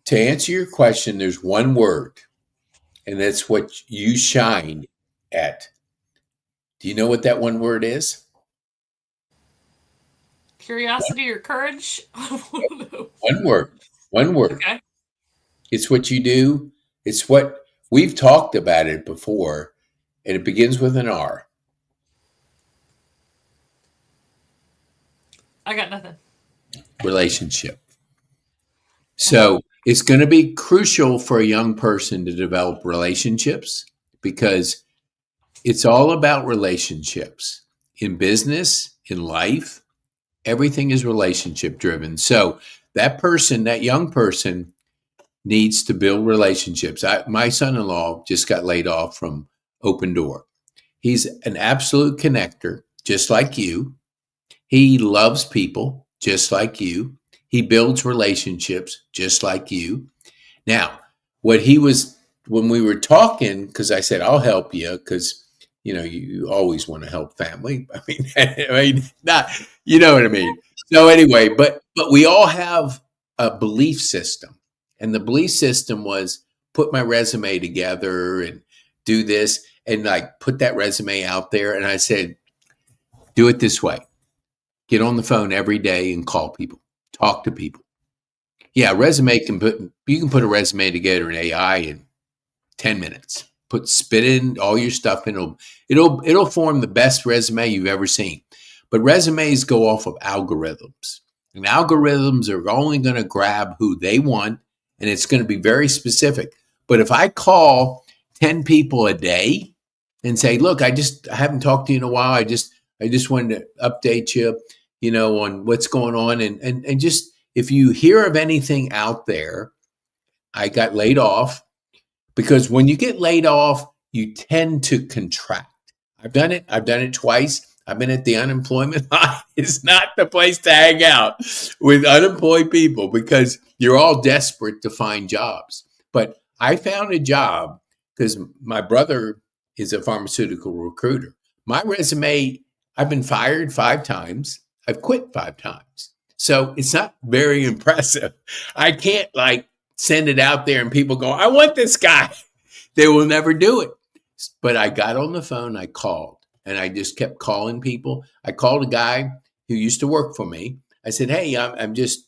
to answer your question, there's one word, and that's what you shine at. Do you know what that one word is? Curiosity or courage? One word. One word. Okay. It's what you do. It's what we've talked about it before, and it begins with an R. I got nothing. Relationship. So it's going to be crucial for a young person to develop relationships because it's all about relationships in business, in life. Everything is relationship driven. So that person, that young person needs to build relationships. My son-in-law just got laid off from Open Door. He's an absolute connector, just like you. He loves people, just like you. He builds relationships, just like you. Now, when we were talking, because I said, I'll help you, because, you always want to help family. I mean, not, you know what I mean? So anyway, but we all have a belief system. And the belief system was put my resume together and do this and like put that resume out there. And I said, do it this way. Get on the phone every day and call people, talk to people. Yeah, you can put a resume together in AI in 10 minutes. Spit in all your stuff and it'll form the best resume you've ever seen. But resumes go off of algorithms. And algorithms are only going to grab who they want, and it's going to be very specific. But if I call 10 people a day and say, look, I haven't talked to you in a while. I just wanted to update you, on what's going on. And just, if you hear of anything out there, I got laid off, because when you get laid off, you tend to contract. I've done it twice. I've been at the unemployment line. It's not the place to hang out with unemployed people because you're all desperate to find jobs. But I found a job because my brother is a pharmaceutical recruiter. My resume, I've been fired 5 times. I've quit 5 times. So it's not very impressive. I can't send it out there and people go, I want this guy. They will never do it. But I got on the phone, I called. And I just kept calling people. I called a guy who used to work for me. I said, hey, I'm just,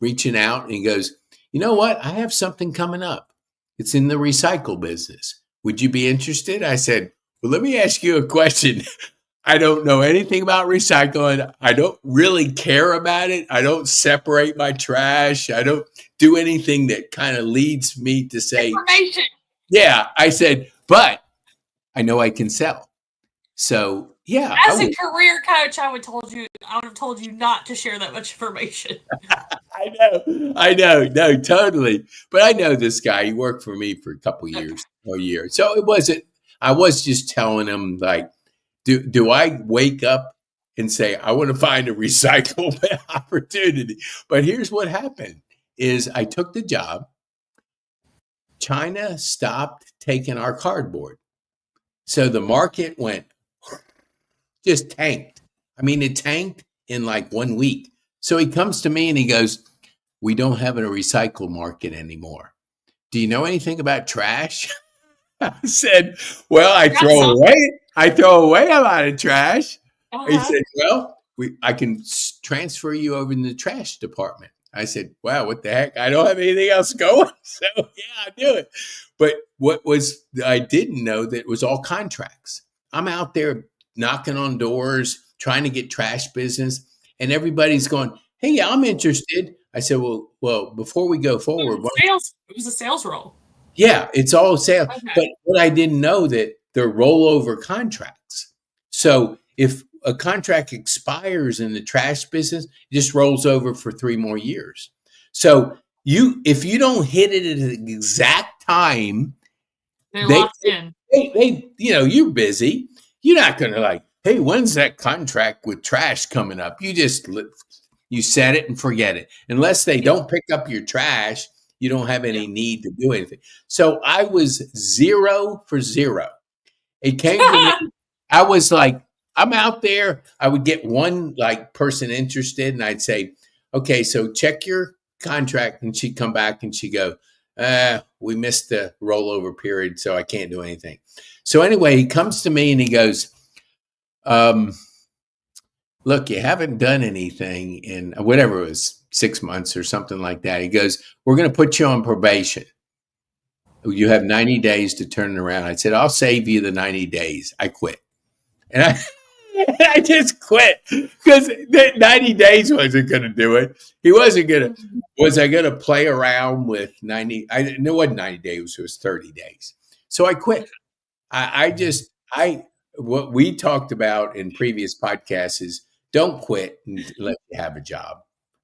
reaching out. And he goes, you know what? I have something coming up. It's in the recycle business. Would you be interested? I said, well, let me ask you a question. I don't know anything about recycling. I don't really care about it. I don't separate my trash. I don't do anything that kind of leads me to say, information. Yeah, I said, but I know I can sell. So yeah, as a career coach, I would have told you not to share that much information. I know, no, totally. But I know this guy. He worked for me for a couple years, a year. So it wasn't. I was just telling him do I wake up and say I want to find a recycle opportunity? But here's what happened: is I took the job. China stopped taking our cardboard, so the market just tanked. I mean, it tanked in 1 week. So he comes to me and he goes, we don't have a recycle market anymore. Do you know anything about trash? I said, well, Got some. I throw away a lot of trash. He Uh-huh. said, well, I can transfer you over in the trash department. I said, wow, what the heck? I don't have anything else going. So yeah, I do it. But I didn't know that it was all contracts. I'm out there knocking on doors, trying to get trash business, and everybody's going, hey, yeah, I'm interested. I said, well, before we go forward, Sales. It was a sales role. yeah, it's all sales. Okay. But what I didn't know that they're rollover contracts. So if a contract expires in the trash business, it just rolls over for 3 more years. So if you don't hit it at the exact time, They're they locked in. you're busy. You're not going to like, hey, when's that contract with trash coming up? You set it and forget it. Unless they don't pick up your trash, you don't have any need to do anything. So I was 0 for 0. It came to me. I was like, I'm out there. I would get one like person interested, and I'd say, okay, so check your contract, and she'd come back and she'd go, we missed the rollover period, so I can't do anything. So anyway, he comes to me and he goes, look, you haven't done anything in whatever it was, 6 months or something like that. He goes, we're going to put you on probation. You have 90 days to turn it around. I said, I'll save you the 90 days. I quit. And I just quit because 90 days wasn't going to do it. He wasn't going to, was I going to play around with 90? It wasn't 90 days, it was 30 days. So I quit. What we talked about in previous podcasts is don't quit and let you have a job.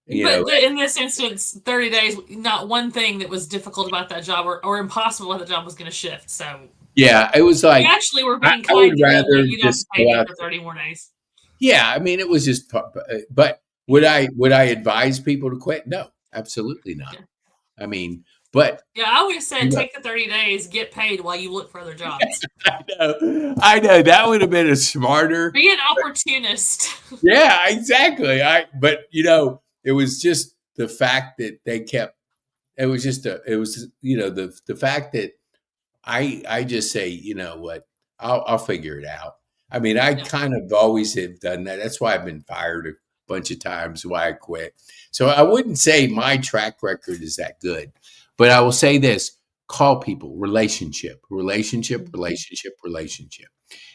But in this instance, 30 days, not one thing that was difficult about that job or impossible about the job was going to shift. So yeah, it was like, you actually were being I kind would to them, rather but you don't just pay go me out. for 30 more days. Yeah, I mean, it was just, but would I advise people to quit? No, absolutely not. Yeah. I mean, but yeah, I always said take the 30 days, get paid while you look for other jobs. I know that would have been a smarter. Be an opportunist. Yeah, exactly. But it was just the fact that they kept. It was just the fact that I just say, you know what, I'll figure it out. I mean, I kind of always have done that. That's why I've been fired a bunch of times, why I quit. So I wouldn't say my track record is that good, but I will say this: call people, relationship.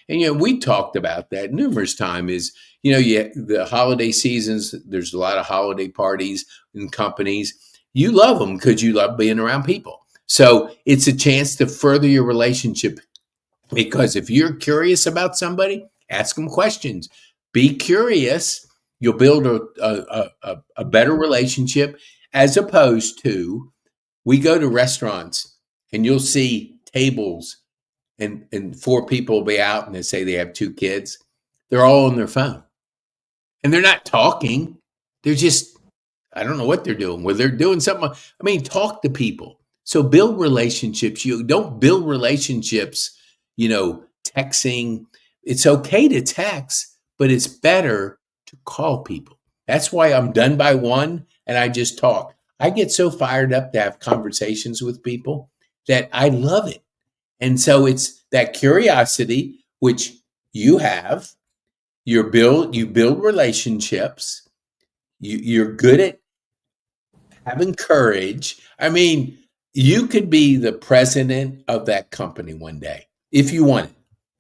And we talked about that numerous times. The holiday seasons, there's a lot of holiday parties and companies. You love them because you love being around people. So it's a chance to further your relationship, because if you're curious about somebody, ask them questions. Be curious. You'll build a better relationship, as opposed to, we go to restaurants and you'll see tables and 4 people will be out and they say they have 2 kids. They're all on their phone and they're not talking. They're just, I don't know what they're doing. Well, they're doing something. I mean, talk to people. So build relationships. You don't build relationships, texting. It's okay to text, but it's better to call people. That's why I'm done by 1 and I just talk. I get so fired up to have conversations with people that I love it. And so it's that curiosity, which you have. You build relationships. You're good at having courage. I mean, you could be the president of that company one day if you want it.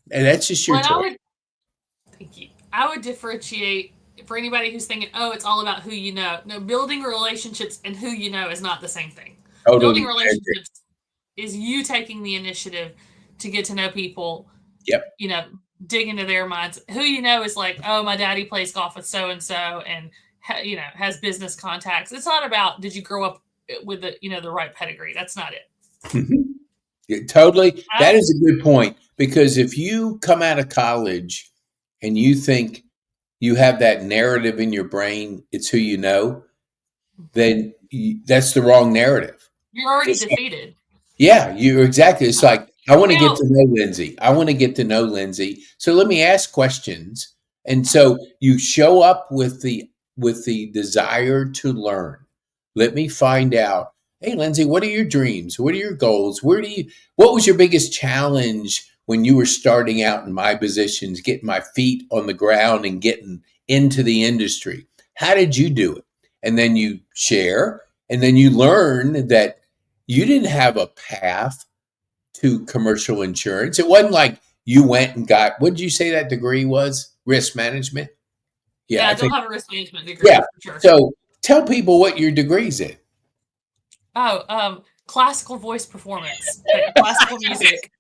And that's just your choice. Thank you. I would differentiate for anybody who's thinking, oh, it's all about who you know. No, building relationships and who you know is not the same thing. Totally. Building relationships is you taking the initiative to get to know people. Yep. Dig into their minds. Who you know is like, oh, my daddy plays golf with so and so, and has business contacts. It's not about did you grow up with the right pedigree. That's not it. Yeah, totally. That is a good point, because if you come out of college and you think you have that narrative in your brain, it's who you know, then that's the wrong narrative. You're already defeated. Yeah, you're exactly. It's like, I want to get to know Lindsay. I want to get to know Lindsay. So let me ask questions. And so you show up with the desire to learn. Let me find out. Hey, Lindsay, what are your dreams? What are your goals? What was your biggest challenge when you were starting out in my positions, getting my feet on the ground and getting into the industry? How did you do it? And then you share, and then you learn that you didn't have a path to commercial insurance. It wasn't like you went and got, what did you say that degree was? Risk management? Yeah, Yeah, I I don't think, have a risk management degree yeah. for sure. So tell people what your degree's in. Oh, classical voice performance, classical music,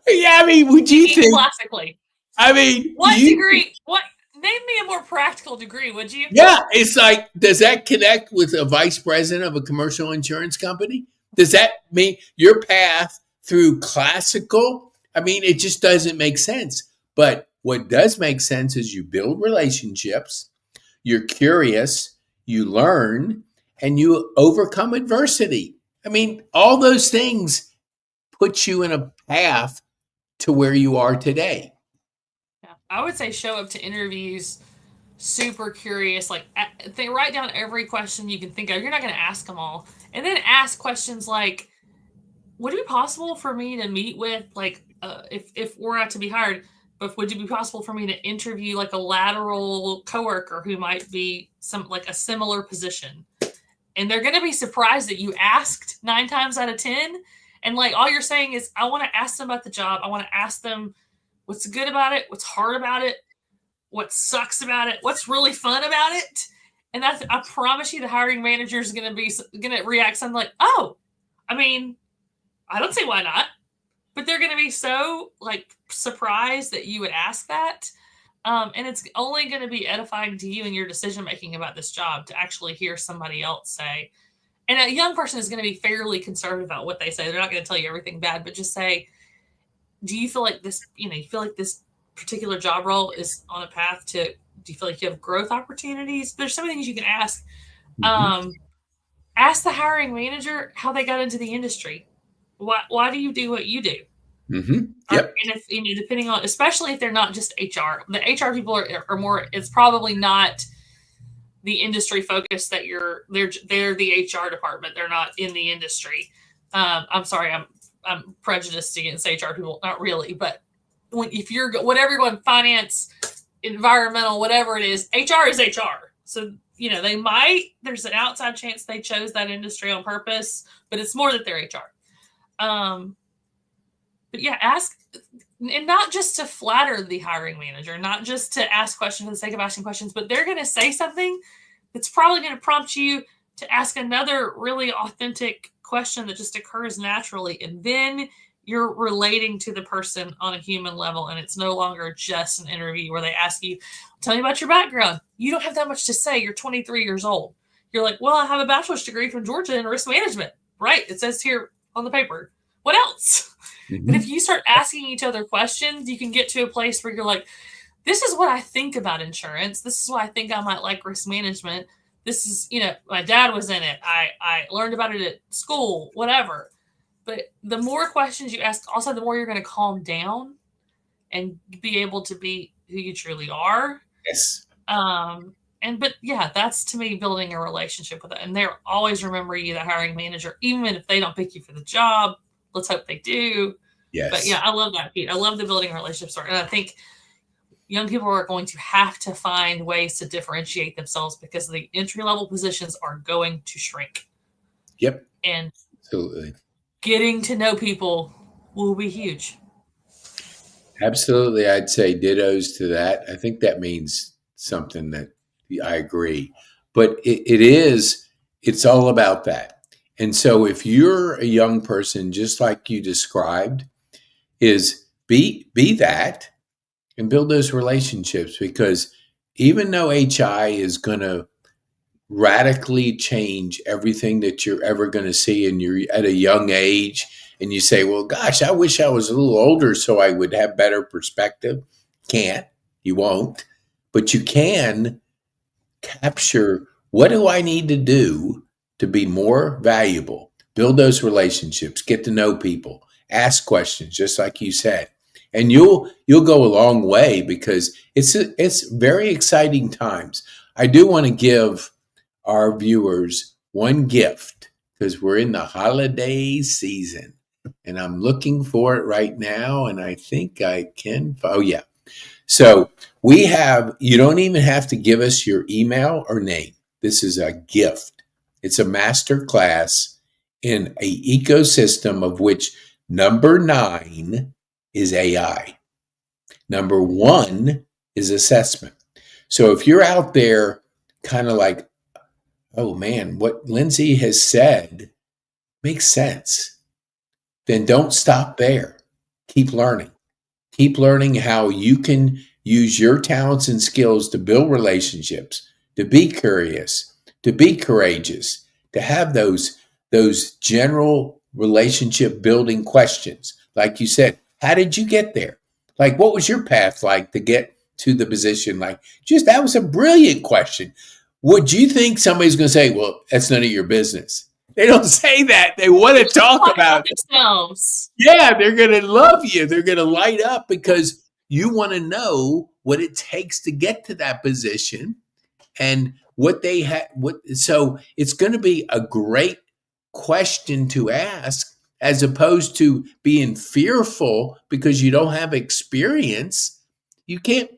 Yeah, I mean, would you singing think, classically. I mean, do What you, degree? What? Name me a more practical degree, would you? yeah, it's like, does that connect with a vice president of a commercial insurance company? Does that mean your path through classical? I mean, it just doesn't make sense. But what does make sense is you build relationships, you're curious, you learn, and you overcome adversity. I mean, all those things put you in a path to where you are today. Yeah. I would say show up to interviews super curious. Like, they write down every question you can think of. You're not going to ask them all, and then ask questions like, "Would it be possible for me to meet with like if we're not to be hired?" But would it be possible for me to interview like a lateral coworker who might be some like a similar position? And they're going to be surprised that you asked 9 times out of 10. And like all you're saying is, I want to ask them about the job. I want to ask them what's good about it, what's hard about it, what sucks about it, what's really fun about it. And that's, I promise you, the hiring manager is going to react something like, oh, I mean, I don't see why not. But they're going to be so like surprised that you would ask that. And it's only going to be edifying to you in your decision making about this job to actually hear somebody else say. And a young person is going to be fairly conservative about what they say. They're not going to tell you everything bad, but just say, do you feel like this, you feel like this particular job role is on a path to, do you feel like you have growth opportunities? There's so many things you can ask. Mm-hmm. Ask the hiring manager how they got into the industry. Why do you do what you do? Mm-hmm. Or, Yep. and if depending on, especially if they're not just HR, the HR people are more. It's probably not the industry focus that they're the HR department. They're not in the industry. I'm sorry, I'm prejudiced against HR people. Not really, but if you're whatever you're going, finance, environmental, whatever it is, HR is HR. So they there's an outside chance they chose that industry on purpose, but it's more that they're HR. But yeah, ask, and not just to flatter the hiring manager, not just to ask questions for the sake of asking questions, but they're going to say something that's probably going to prompt you to ask another really authentic question that just occurs naturally. And then you're relating to the person on a human level. And it's no longer just an interview where they ask you, tell me about your background. You don't have that much to say. You're 23 years old. You're like, well, I have a bachelor's degree from Georgia in risk management. Right. It says here on the paper. What else? Mm-hmm. But if you start asking each other questions, you can get to a place where you're like, this is what I think about insurance. This is why I think I might like risk management. This is, my dad was in it. I learned about it at school, whatever. But the more questions you ask, also, the more you're going to calm down and be able to be who you truly are. Yes. But yeah, that's to me building a relationship with it. And they'll always remember you, the hiring manager, even if they don't pick you for the job. Let's hope they do. Yes. But yeah, I love that, Pete. I love the building a relationship story. And I think young people are going to have to find ways to differentiate themselves because the entry-level positions are going to shrink. Yep. And absolutely, getting to know people will be huge. Absolutely. I'd say dittos to that. I think that means something that I agree. But it's all about that. And so if you're a young person, just like you described, is be that and build those relationships, because even though HI is going to radically change everything that you're ever going to see, and you're at a young age and you say, well, gosh, I wish I was a little older so I would have better perspective. Can't, you won't, but you can capture, what do I need to do to be more valuable? Build those relationships, get to know people, ask questions, just like you said. And you'll go a long way, because it's very exciting times. I do want to give our viewers one gift because we're in the holiday season and I'm looking for it right now. And I think I can. Oh, yeah. So we have, you don't even have to give us your email or name. This is a gift. It's a master class in a ecosystem of which number 9 is AI. Number 1 is assessment. So if you're out there kind of like, oh man, what Lindsay has said makes sense, then don't stop there. Keep learning. Keep learning how you can use your talents and skills to build relationships, to be curious, to be courageous, to have those general relationship building questions. Like you said, how did you get there? Like what was your path like to get to the position? Like just that was a brilliant question. Would you think somebody's going to say, "Well, that's none of your business"? They don't say that. They want to talk about themselves. yeah, they're going to love you. They're going to light up because you want to know what it takes to get to that position and what they had. What so it's going to be a great question to ask as opposed to being fearful because you don't have experience. You can't.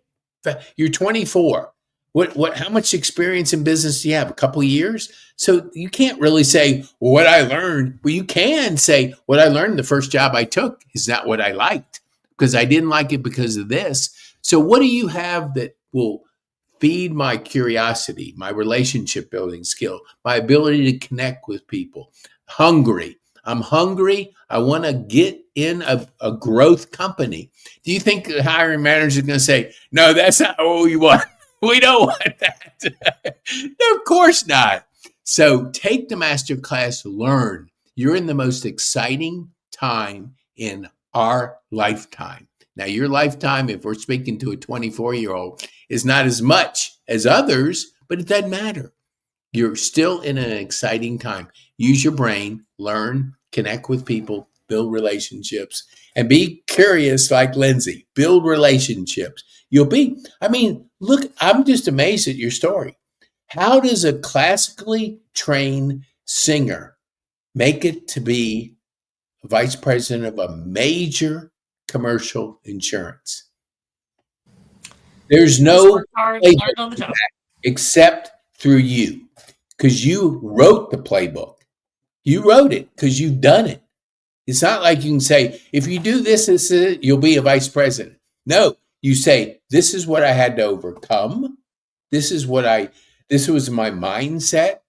You're 24. What? How much experience in business do you have? A couple of years. So you can't really say, well, what I learned. Well, you can say, what I learned the first job I took is not what I liked because I didn't like it because of this. So what do you have that will feed my curiosity, my relationship building skill, my ability to connect with people? Hungry. I'm hungry. I want to get in a growth company. Do you think the hiring manager is going to say, no, that's not what we want? We don't want that. No, of course not. So take the master class, learn. You're in the most exciting time in our lifetime. Now, your lifetime, if we're speaking to a 24-year-old, is not as much as others, but it doesn't matter. You're still in an exciting time. Use your brain, learn, connect with people, build relationships, and be curious like Lindsay. Build relationships. I mean, look, I'm just amazed at your story. How does a classically trained singer make it to be vice president of a major commercial insurance? There's Just no work hard, learn playbook on the job. except through you because you wrote the playbook. You wrote it because you've done it. It's not like you can say, if you do this, you'll be a vice president. No, you say, this is what I had to overcome. This is this was my mindset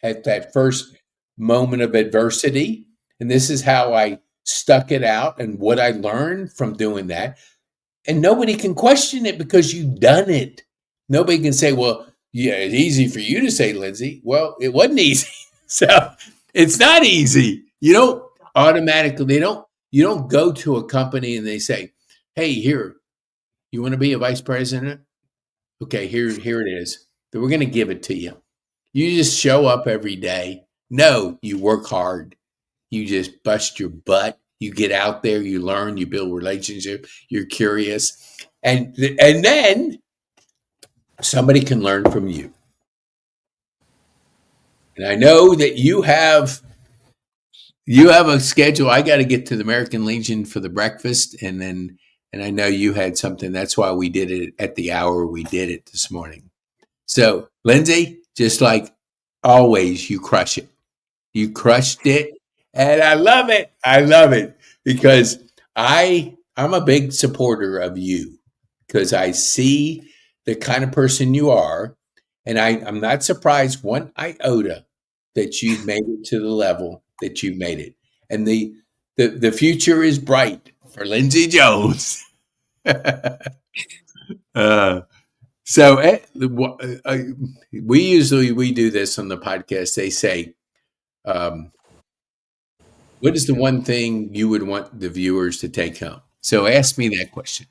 at that first moment of adversity. And this is how I stuck it out and what I learned from doing that. And nobody can question it because you've done it. Nobody can say, well, yeah, it's easy for you to say, Lindsay. Well, it wasn't easy. So it's not easy. You don't automatically, you don't go to a company and they say, hey, here, you want to be a vice president? Okay, here it is. We're going to give it to you. You just show up every day. No, you work hard. You just bust your butt. You get out there, you learn, you build relationship, you're curious. And then somebody can learn from you. And I know that you have a schedule. I got to get to the American Legion for the breakfast and I know you had something. That's why we did it at the hour we did it this morning. So, Lindsay, just like always, you crush it. You crushed it, and I love it. I love it because I'm a big supporter of you because I see the kind of person you are, and I'm not surprised one iota that you've made it to the level that you've made it, and the future is bright for Lindsay Jones. uh, so we do this on the podcast. They say. Um, What is the one thing you would want the viewers to take home? So ask me that question.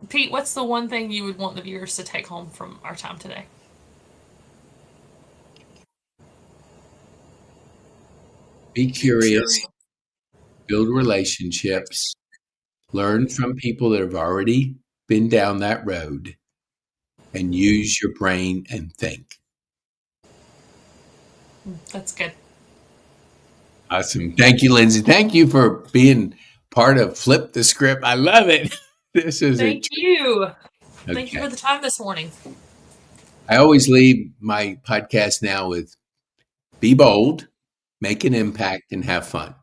Pete, what's the one thing you would want the viewers to take home from our time today? Be curious, build relationships, learn from people that have already been down that road, and use your brain and think. That's good. Awesome. Thank you, Lindsay. Thank you for being part of Flip the Script. I love it. This is a Thank you. Thank you okay. for the time this morning. I always leave my podcast now with be bold, make an impact, and have fun.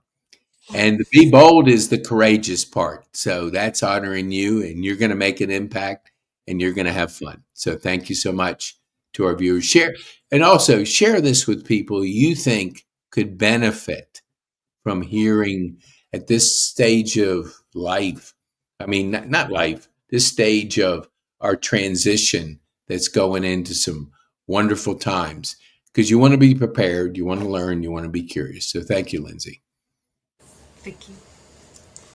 And the be bold is the courageous part. So that's honoring you, and you're going to make an impact and you're going to have fun. So thank you so much to our viewers. Share and also share this with people you think could benefit from hearing at this stage of life. I mean, not life, this stage of our transition that's going into some wonderful times because you want to be prepared, you want to learn, you want to be curious. So thank you, Lindsay. Thank you.